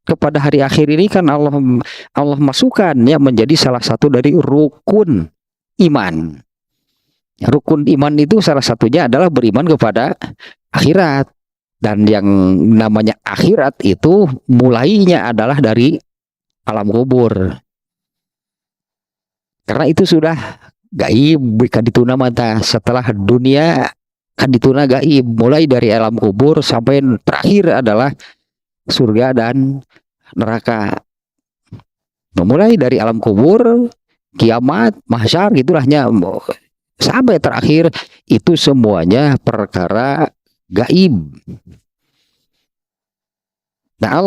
kepada hari akhir ini kan Allah masukkan ya menjadi salah satu dari rukun iman. Rukun iman itu salah satunya adalah beriman kepada akhirat. Dan yang namanya akhirat itu mulainya adalah dari alam kubur. Karena itu sudah gaib, bukan dituna mata. Setelah dunia kan dituna gaib, mulai dari alam kubur sampai terakhir adalah surga dan neraka. Mulai dari alam kubur, kiamat, mahsyar gitulahnya sampai terakhir itu semuanya perkara gaib. Nah,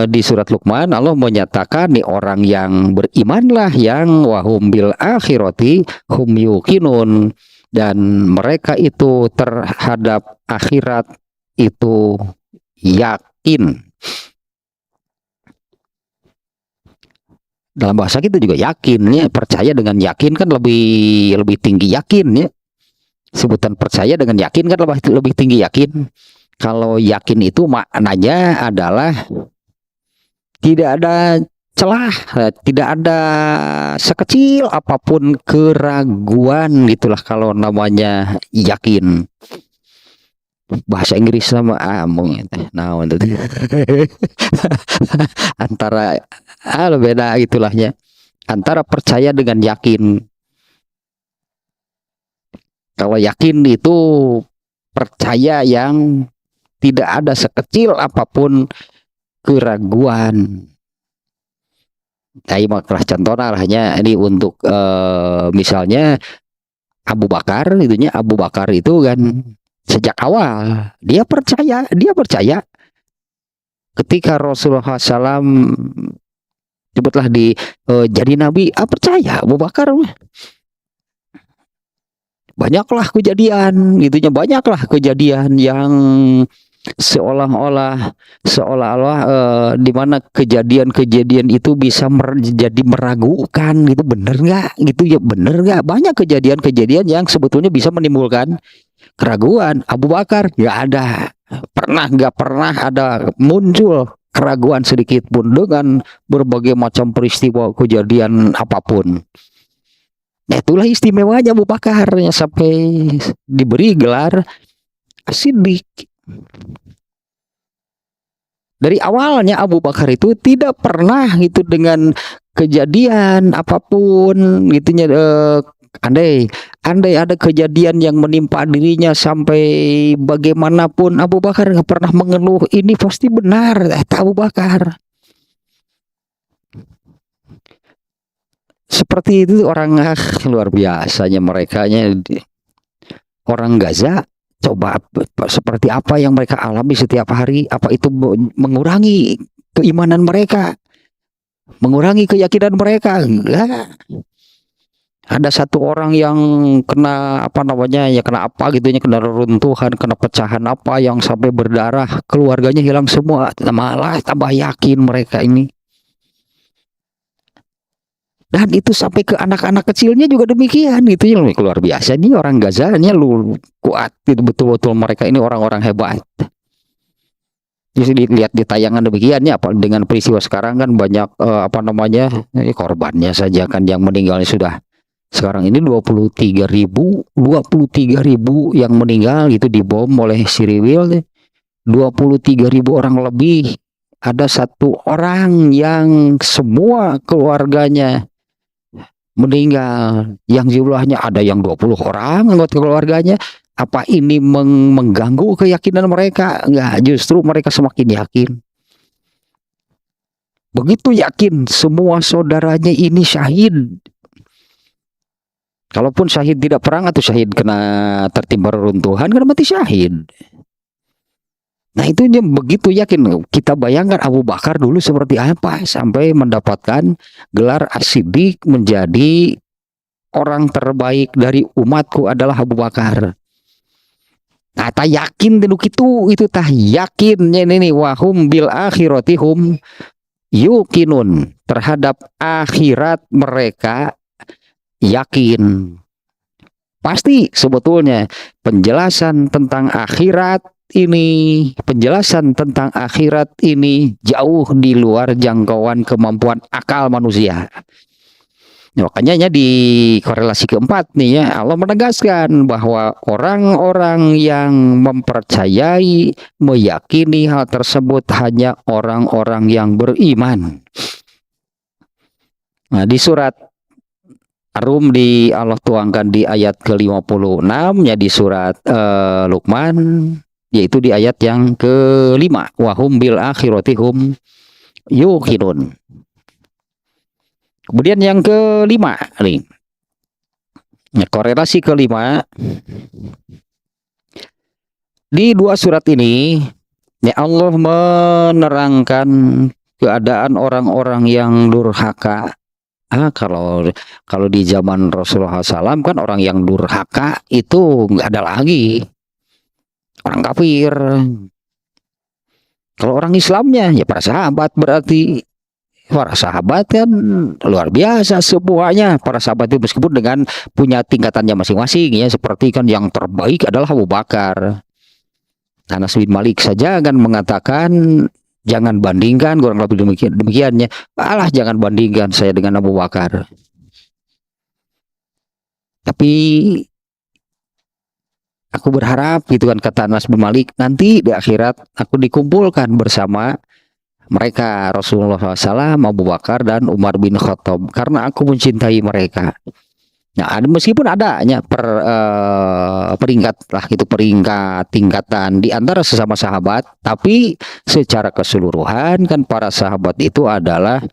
di surat Luqman Allah menyatakan nih orang yang berimanlah yang wahum bil akhirati hum yuqinun, dan mereka itu terhadap akhirat itu yakin. Dalam bahasa kita juga yakin ya, percaya dengan yakin kan lebih tinggi yakin ya. Sebutan percaya dengan yakin kan lebih tinggi yakin. Kalau yakin itu maknanya adalah tidak ada celah, tidak ada sekecil apapun keraguan, gitulah kalau namanya yakin. Bahasa Inggris sama nah untuk antara beda gitulahnya, antara percaya dengan yakin. Kalau yakin itu percaya yang tidak ada sekecil apapun keraguan. Nah, contohnya hanya ini untuk misalnya Abu Bakar itu kan sejak awal dia percaya ketika Rasulullah SAW sebutlah jadi nabi, percaya Abu Bakar. Banyaklah kejadian yang seolah-olah di mana kejadian itu bisa jadi meragukan gitu, bener nggak gitu ya, bener nggak, banyak kejadian yang sebetulnya bisa menimbulkan keraguan. Abu Bakar nggak pernah ada muncul keraguan sedikit pun dengan berbagai macam peristiwa kejadian apapun. Nah, itulah istimewanya Abu Bakar yang sampai diberi gelar Siddiq. Dari awalnya Abu Bakar itu tidak pernah gitu dengan kejadian apapun gitunya, andai ada kejadian yang menimpa dirinya sampai bagaimanapun Abu Bakar nggak pernah mengeluh ini pasti benar. Abu Bakar seperti itu orang luar biasanya merekanya. Orang Gaza coba seperti apa yang mereka alami setiap hari, apa itu mengurangi keimanan mereka, mengurangi keyakinan mereka? Enggak. Ada satu orang yang kena kena apa gitu, kena reruntuhan, kena pecahan apa yang sampai berdarah, keluarganya hilang semua, malah tambah yakin mereka ini. Dan itu sampai ke anak-anak kecilnya juga demikian gitu ya. Luar biasa nih orang Gaza nya kuat gitu, betul-betul mereka ini orang-orang hebat. Jadi lihat di tayangan demikian ya, dengan peristiwa sekarang kan banyak korbannya saja kan yang meninggalnya sudah Sekarang ini 23.000 yang meninggal itu dibom oleh Siriwil. 23.000 orang lebih. Ada satu orang yang semua keluarganya meninggal, yang jumlahnya ada yang 20 orang anggota keluarganya. Apa ini mengganggu keyakinan mereka? Enggak, justru mereka semakin yakin. Begitu yakin semua saudaranya ini syahid. Kalaupun syahid tidak perang atau syahid kena tertimpa reruntuhan, kan mati syahid. Nah itu dia begitu yakin. Kita bayangkan Abu Bakar dulu seperti apa sampai mendapatkan gelar As-Siddiq, menjadi orang terbaik dari umatku adalah Abu Bakar. Nah, tak yakin dulu itu tah yakin ini wahum bil akhiratihum yuqinun, terhadap akhirat mereka yakin. Pasti sebetulnya penjelasan tentang akhirat ini jauh di luar jangkauan kemampuan akal manusia. Makanya di korelasi keempat nih ya, Allah menegaskan bahwa orang-orang yang mempercayai, meyakini hal tersebut hanya orang-orang yang beriman. Nah, di surat Ar-Rum Allah tuangkan di ayat ke-56, ya di surat Luqman, yaitu di ayat yang ke-5, wahum bil akhiratihum yuqinun. Kemudian yang kelima nih, korelasi kelima di dua surat ini, ya Allah menerangkan keadaan orang-orang yang durhaka. Kalau di zaman Rasulullah SAW kan orang yang durhaka itu nggak ada lagi, orang kafir. Kalau orang Islamnya ya para sahabat, berarti para sahabat kan luar biasa semuanya. Para sahabat itu meskipun dengan punya tingkatannya masing-masing ya, seperti kan yang terbaik adalah Abu Bakar. Anas bin Malik saja kan mengatakan jangan bandingkan, kurang lebih demikiannya. Alah, jangan bandingkan saya dengan Abu Bakar. Tapi aku berharap gitu kan, kata Anas bin Malik, nanti di akhirat aku dikumpulkan bersama mereka, Rasulullah SAW, Abu Bakar dan Umar bin Khattab, karena aku mencintai mereka. Nah, meskipun adanya peringkat lah, itu peringkat tingkatan di antara sesama sahabat, tapi secara keseluruhan kan para sahabat itu adalah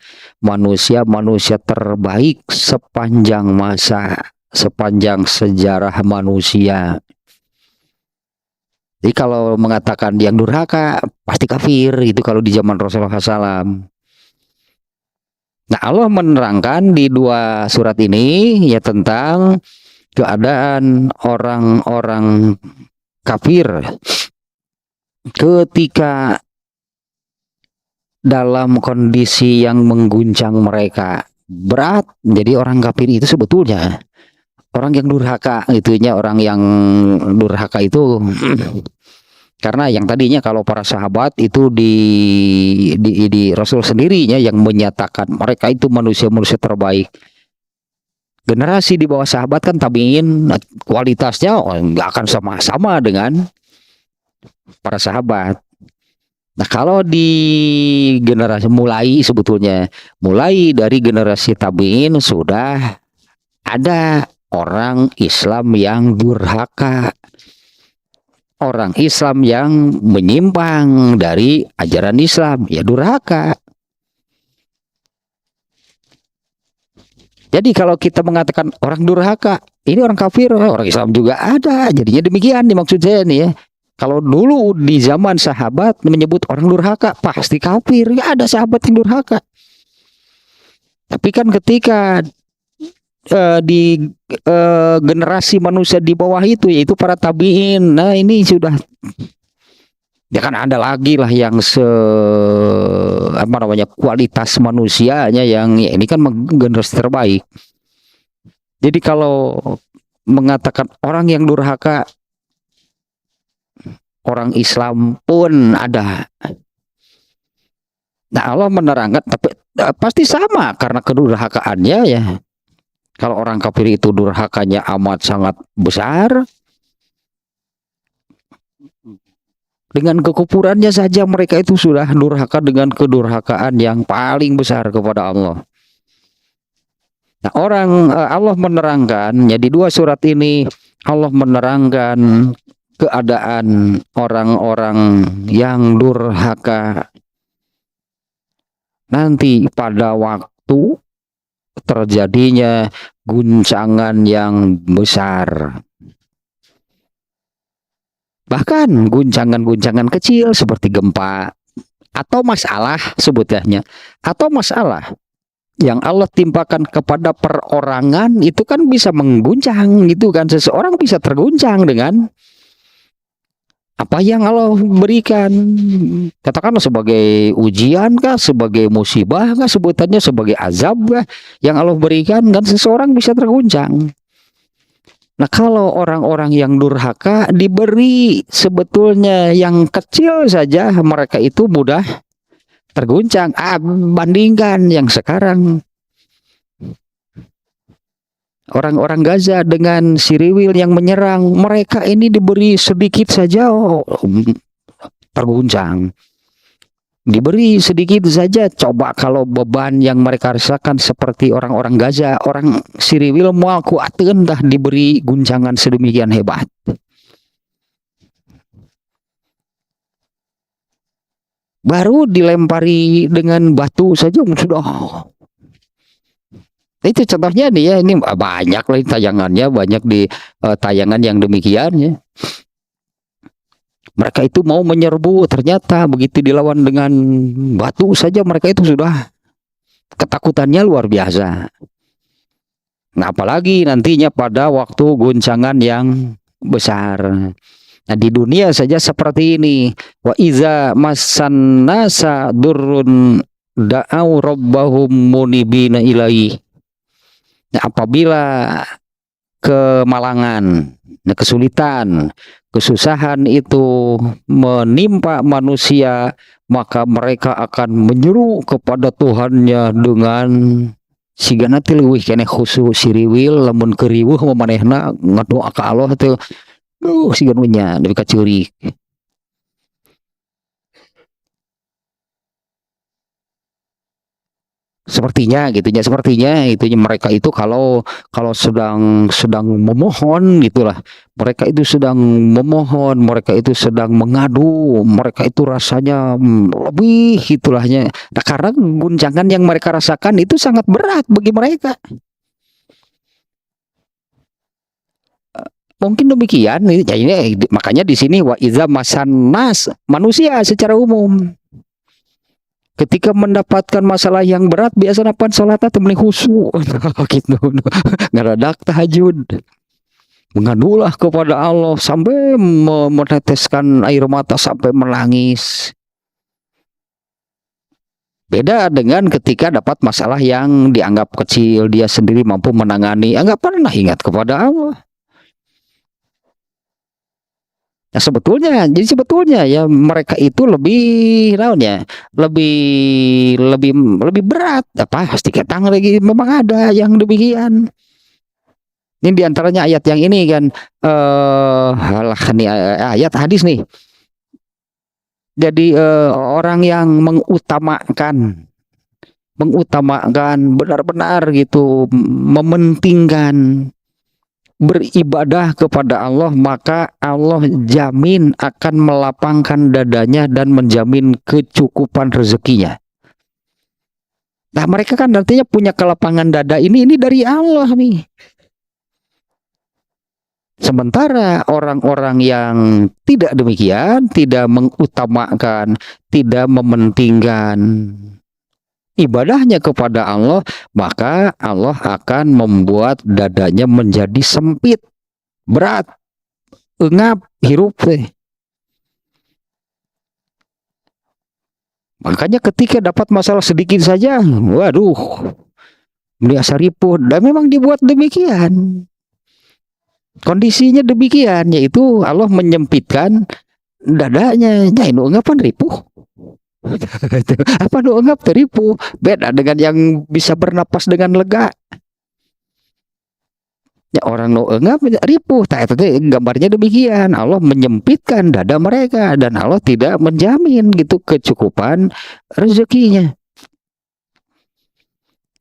manusia-manusia terbaik sepanjang masa, sepanjang sejarah manusia. Jadi kalau mengatakan yang durhaka pasti kafir itu kalau di zaman Rasulullah SAW. Nah, Allah menerangkan di dua surat ini ya tentang keadaan orang-orang kafir ketika dalam kondisi yang mengguncang mereka berat. Jadi orang kafir itu sebetulnya orang yang durhaka, itunya orang yang durhaka itu karena yang tadinya kalau para sahabat itu di Rasul sendirinya yang menyatakan mereka itu manusia-manusia terbaik. Generasi di bawah sahabat kan tabiin kualitasnya nggak akan sama-sama dengan para sahabat. Nah, kalau di generasi mulai dari generasi tabiin sudah ada orang Islam yang durhaka, orang Islam yang menyimpang dari ajaran Islam, ya durhaka. Jadi kalau kita mengatakan orang durhaka, ini orang kafir, orang Islam juga ada. Jadinya demikian dimaksud saya nih ya. Kalau dulu di zaman sahabat menyebut orang durhaka, pasti kafir. Ya ada sahabat yang durhaka. Tapi kan ketika di generasi manusia di bawah itu, yaitu para tabiin, nah ini sudah ya kan ada lagi lah yang kualitas manusianya yang ya, ini kan generasi terbaik. Jadi kalau mengatakan orang yang durhaka, orang Islam pun ada. Nah, Allah menerangkan tapi pasti sama karena kedurhakaannya ya. Kalau orang kafir itu durhakanya amat sangat besar, dengan kekufurannya saja mereka itu sudah durhaka dengan kedurhakaan yang paling besar kepada Allah. Nah, Allah menerangkan, jadi dua surat ini Allah menerangkan keadaan orang-orang yang durhaka nanti pada waktu terjadinya guncangan yang besar. Bahkan guncangan-guncangan kecil seperti gempa atau masalah sebutnya, atau masalah yang Allah timpakan kepada perorangan itu kan bisa mengguncang gitu kan, seseorang bisa terguncang dengan apa yang Allah berikan, katakanlah sebagai ujian kah, sebagai musibah kah, sebutannya sebagai azab kah yang Allah berikan, dan seseorang bisa terguncang. Nah, kalau orang-orang yang durhaka diberi sebetulnya yang kecil saja, mereka itu mudah terguncang. Bandingkan yang sekarang. Orang-orang Gaza dengan Siriwil yang menyerang, mereka ini diberi sedikit saja terguncang. Diberi sedikit saja, coba kalau beban yang mereka rasakan seperti orang-orang Gaza, orang Siriwil mau kuatin dah diberi guncangan sedemikian hebat. Baru dilempari dengan batu saja sudah. Itu contohnya nih ya, ini banyak lah tayangannya, banyak di tayangan yang demikian ya. Mereka itu mau menyerbu, ternyata begitu dilawan dengan batu saja mereka itu sudah ketakutannya luar biasa. Nah, apalagi nantinya pada waktu guncangan yang besar. Nah, di dunia saja seperti ini. Wa iza massan nasa durrun da'au rabbahum munibina ilaihi. Nah, apabila kemalangan, kesulitan, kesusahan itu menimpa manusia, maka mereka akan menyeru kepada Tuhannya dengan sigana teh leuwih keneh khusyuk siriwil lamun keriweuh manehna ngadoa ka Allah teh sigan nya dari kaceurik. Sepertinya itunya mereka itu kalau sedang memohon gitulah, mereka itu sedang memohon, mereka itu sedang mengadu, mereka itu rasanya lebih gitulahnya. Nah, karena guncangan yang mereka rasakan itu sangat berat bagi mereka. Mungkin demikian ya, ini makanya di sini wa iza masanas manusia secara umum ketika mendapatkan masalah yang berat biasa dapat salat atau mending khusyuk gitu, ngaradak tahajud, mengadulah kepada Allah sampai meneteskan air mata sampai menangis. Beda dengan ketika dapat masalah yang dianggap kecil, dia sendiri mampu menangani, enggak pernah ingat kepada Allah. Nah, sebetulnya ya mereka itu lebih naonnya, lebih berat apa pasti ketang lagi, memang ada yang demikian. Ini diantaranya ayat yang ini kan, ayat hadis nih. Jadi orang yang mengutamakan benar-benar gitu, mementingkan beribadah kepada Allah, maka Allah jamin akan melapangkan dadanya dan menjamin kecukupan rezekinya. Nah, mereka kan nantinya punya kelapangan dada ini dari Allah nih. Sementara orang-orang yang tidak demikian, tidak mengutamakan, tidak mementingkan ibadahnya kepada Allah, maka Allah akan membuat dadanya menjadi sempit, berat, engap, hirup teh. Makanya ketika dapat masalah sedikit saja, waduh, merasa ripuh, dan memang dibuat demikian. Kondisinya demikian, yaitu Allah menyempitkan dadanya, nyain engapan ripuh. Apa doa enggak teripu, beda dengan yang bisa bernapas dengan lega. Ya orang nu enggak ripuh, tak eta teh gambarnya demikian. Allah menyempitkan dada mereka dan Allah tidak menjamin gitu kecukupan rezekinya.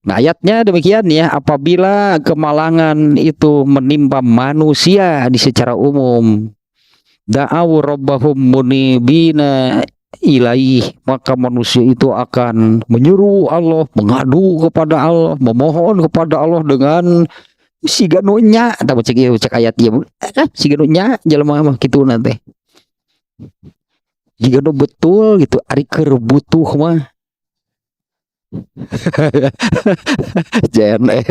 Nah, ayatnya demikian ya, apabila kemalangan itu menimpa manusia di secara umum, da'aw rabbahum munibina ilaih, maka manusia itu akan menyeru Allah, mengadu kepada Allah, memohon kepada Allah dengan siga nu nya, tahu cek ayat ieu siga nu nya jelema mah kitu nanti. Jika nu betul gitu ari keur butuh mah jangan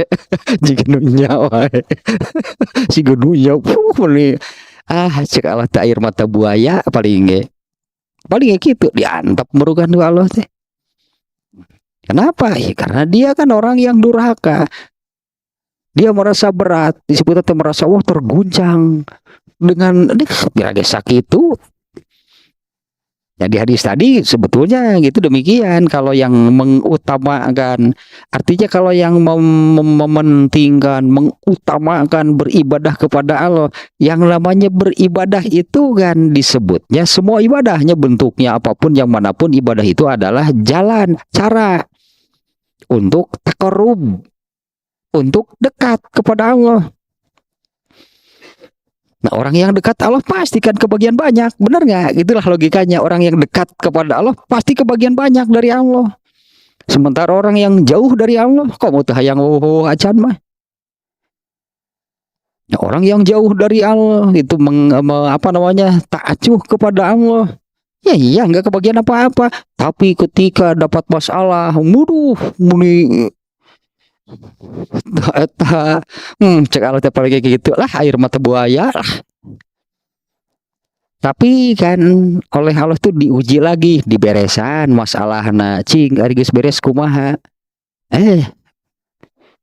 jika nu nya wae siga nu nya cek Allah teh air mata buaya paling gitu diantep merukan ku Allah teh. Kenapa? Ya, karena dia kan orang yang durhaka. Dia merasa berat, disebut atau merasa wah terguncang dengan dia sakit itu. Ya di hadis tadi sebetulnya gitu demikian. Kalau yang mengutamakan, artinya kalau yang mementingkan, mengutamakan beribadah kepada Allah, yang namanya beribadah itu kan disebutnya semua ibadahnya bentuknya apapun yang manapun ibadah itu adalah jalan, cara untuk taqarrub, untuk dekat kepada Allah. Nah, orang yang dekat Allah pastikan kebagian banyak, benar nggak? Itulah logikanya, orang yang dekat kepada Allah pasti kebagian banyak dari Allah. Sementara orang yang jauh dari Allah, kok mau hayang acan mah? Nah, orang yang jauh dari Allah itu tak acuh kepada Allah. Ya iya nggak kebagian apa-apa. Tapi ketika dapat masalah, muni cek Allah tiap kayak gitu lah air mata buaya lah. Tapi kan oleh Allah tuh diuji lagi, diberesan masalah cing ari geus beres kumaha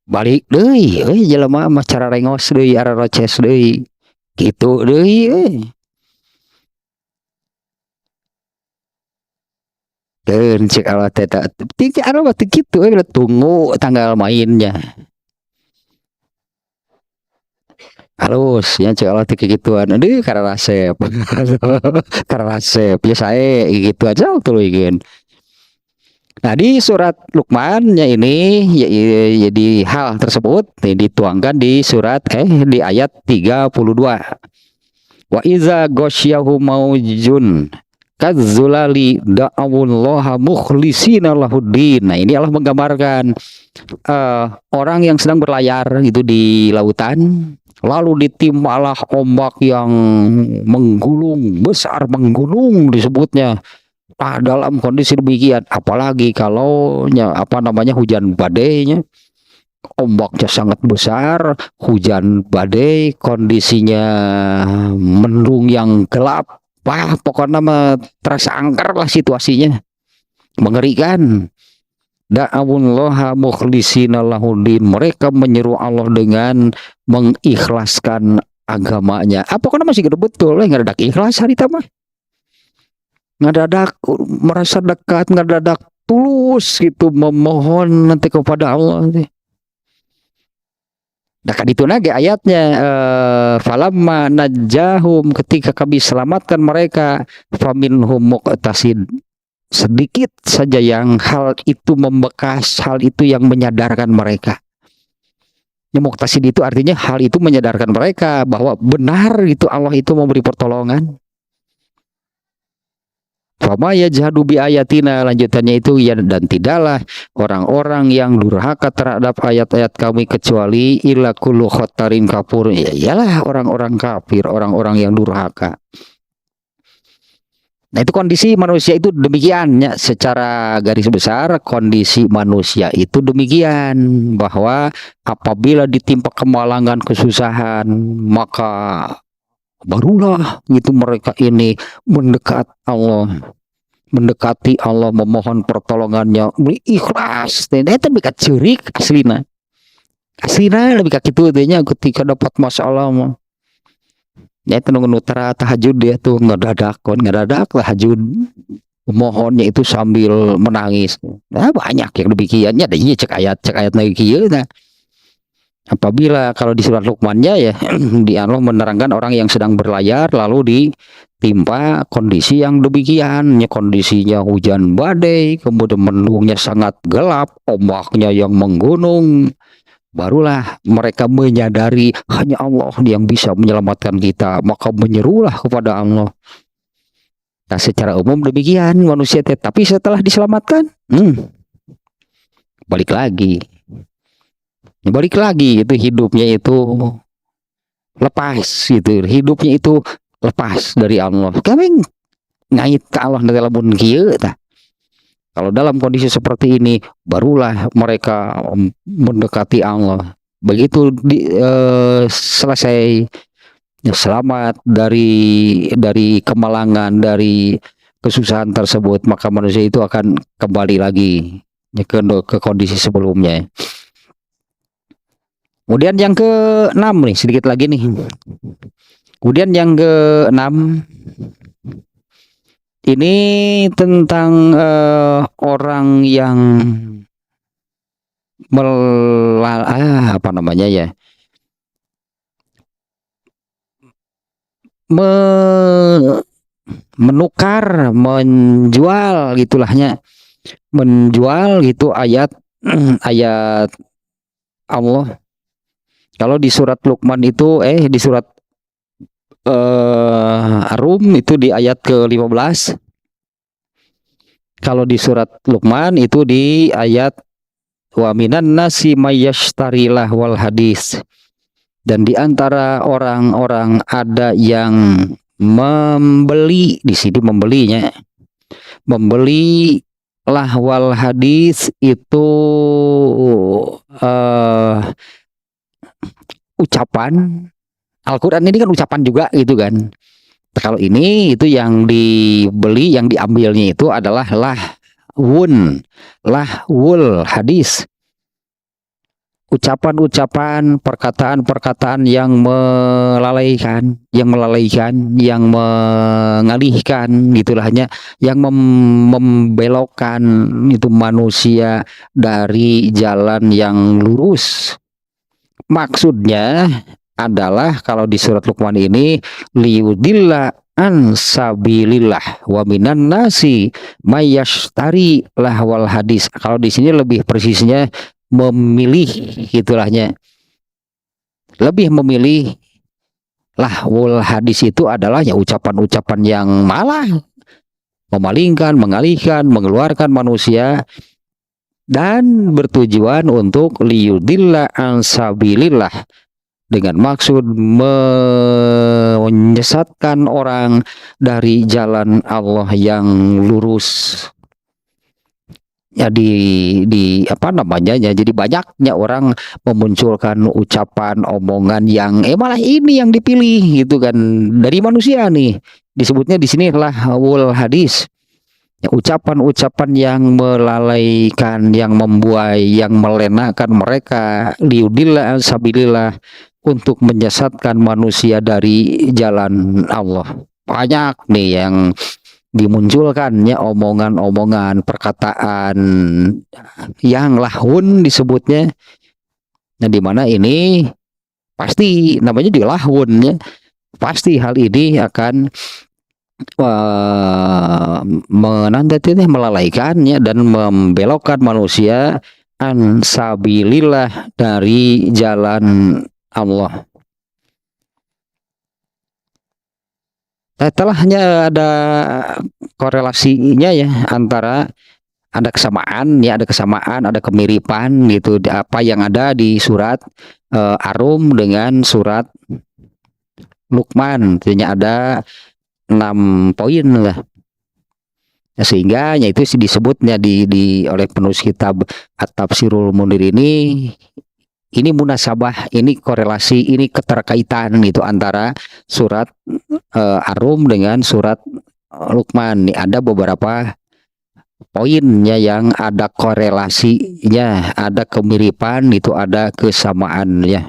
balik deui jelema mah cara rengos deui ara roces deui gitu deui dan cek Allah teh tinggi anu batu kitu tunggu tanggal mainnya halus ya cek Allah teh gituan aduh karena rasep karena rasep ya saya gitu aja tuluy. Nah di surat Luqman ya ini jadi hal tersebut dituangkan di surat di ayat 32. Wa iza ghasyahum maujun kadzulali da'awullaha mukhlishina lahuddin. Nah ini Allah menggambarkan orang yang sedang berlayar itu di lautan, lalu ditimpalah ombak yang menggulung, besar menggulung disebutnya. Nah, dalam kondisi demikian, apalagi kalau hujan badainya, ombaknya sangat besar, hujan badai, kondisinya mendung yang gelap, pokoknya terasa angker lah situasinya, mengerikan. Da'awullaha mukhlishina lahuddin, mereka menyeru Allah dengan mengikhlaskan agamanya. Apakah masih gede betul nggak ada ikhlas hari tamah? Ngadadak merasa dekat, ngadadak tulus gitu memohon nanti kepada Allah. Nah kan itu nage ayatnya falamma najahum, ketika kami selamatkan mereka, faminhum muqtasid, sedikit saja yang hal itu membekas, hal itu yang menyadarkan mereka. Ya, muqtasid itu artinya hal itu menyadarkan mereka bahwa benar itu Allah itu memberi pertolongan. Fama yajhadu bi ayatina, lanjutannya itu ya, dan tidaklah orang-orang yang durhaka terhadap ayat-ayat kami kecuali illa kullu khotarin kafur, ya iyalah orang-orang kafir, orang-orang yang durhaka. Nah itu kondisi manusia itu demikian ya, secara garis besar kondisi manusia itu demikian, bahwa apabila ditimpa kemalangan, kesusahan, maka barulah gitu mereka ini mendekat Allah, mendekati Allah, memohon pertolongannya, ikhlas. Itu lebih cerik aslina lebih gitu dehnya ketika dapat masalah mah. Ya itu nunggu nutara tahajud dia tuh ngadadak tahajud, mohonnya itu sambil menangis. Nah banyak yang demikiannya, ada cek ayat lagi kieu nah. Apabila kalau di surat Luqmannya ya di Allah menerangkan orang yang sedang berlayar lalu ditimpa kondisi yang demikian, ya kondisinya hujan badai, kemudian mendungnya sangat gelap, ombaknya yang menggunung, barulah mereka menyadari hanya Allah yang bisa menyelamatkan kita, maka menyerulah kepada Allah. Nah, secara umum demikian manusia, tapi setelah diselamatkan, balik lagi itu hidupnya itu lepas gitu, hidupnya itu lepas dari Allah. Kami ngait ke Allah nanti lamun kieu tah. Kalau dalam kondisi seperti ini barulah mereka mendekati Allah. Begitu selesai selamat dari kemalangan, dari kesusahan tersebut, maka manusia itu akan kembali lagi ke kondisi sebelumnya. Kemudian yang ke-6 nih, sedikit lagi nih. Kemudian yang ke-6 ini tentang orang yang apa namanya ya? Menukar, menjual gitulahnya. Menjual gitu ayat ayat Allah. Kalau di surat Luqman itu di surat Ar-Rum itu di ayat ke-15. Kalau di surat Luqman itu di ayat wa minan nasi mayyashtarilah wal hadis. Dan di antara orang-orang ada yang membeli, di sini membelinya. Membeli lahwal hadis itu ucapan Al-Quran ini kan ucapan juga gitu kan. Kalau ini itu yang dibeli, yang diambilnya itu adalah lahwul hadis, ucapan-ucapan, perkataan-perkataan yang melalaikan, yang mengalihkan gitulahnya, yang membelokkan itu manusia dari jalan yang lurus. Maksudnya adalah kalau di surat Luqman ini liyudilla an sabilillah wa minan nasi mayyashtari lahwal hadis. Kalau di sini lebih persisnya memilih gitulahnya. Lebih memilih lahwul hadis itu adalah ya ucapan-ucapan yang malah memalingkan, mengalihkan, mengeluarkan manusia dan bertujuan untuk liyudilla an sabilillah, dengan maksud menyesatkan orang dari jalan Allah yang lurus. Ya di apa namanya ya, jadi banyaknya orang memunculkan ucapan, omongan yang malah ini yang dipilih gitu kan dari manusia nih. Disebutnya di sini lahwul hadis. Ya, ucapan-ucapan yang melalaikan, yang membuai, yang melenakan mereka, liudillah sabilillah, untuk menyesatkan manusia dari jalan Allah. Banyak nih yang dimunculkannya omongan-omongan, perkataan yang lahun disebutnya. Nah, di mana ini pasti namanya di lahun ya. Pasti hal ini akan melalaikannya dan membelokkan manusia an sabilillah, dari jalan Allah. Setelahnya ada korelasinya ya, antara ada kesamaan ya, ada kemiripan gitu apa yang ada di surat Ar-Rum dengan surat Luqman. Artinya ada 6 poin lah. Sehingga ya itu disebutnya oleh penulis kitab At-Tafsirul Munir ini munasabah, ini korelasi, ini keterkaitan gitu antara surat Ar-Rum dengan surat Luqman. Ini ada beberapa poinnya yang ada korelasinya, ada kemiripan, itu ada kesamaan ya.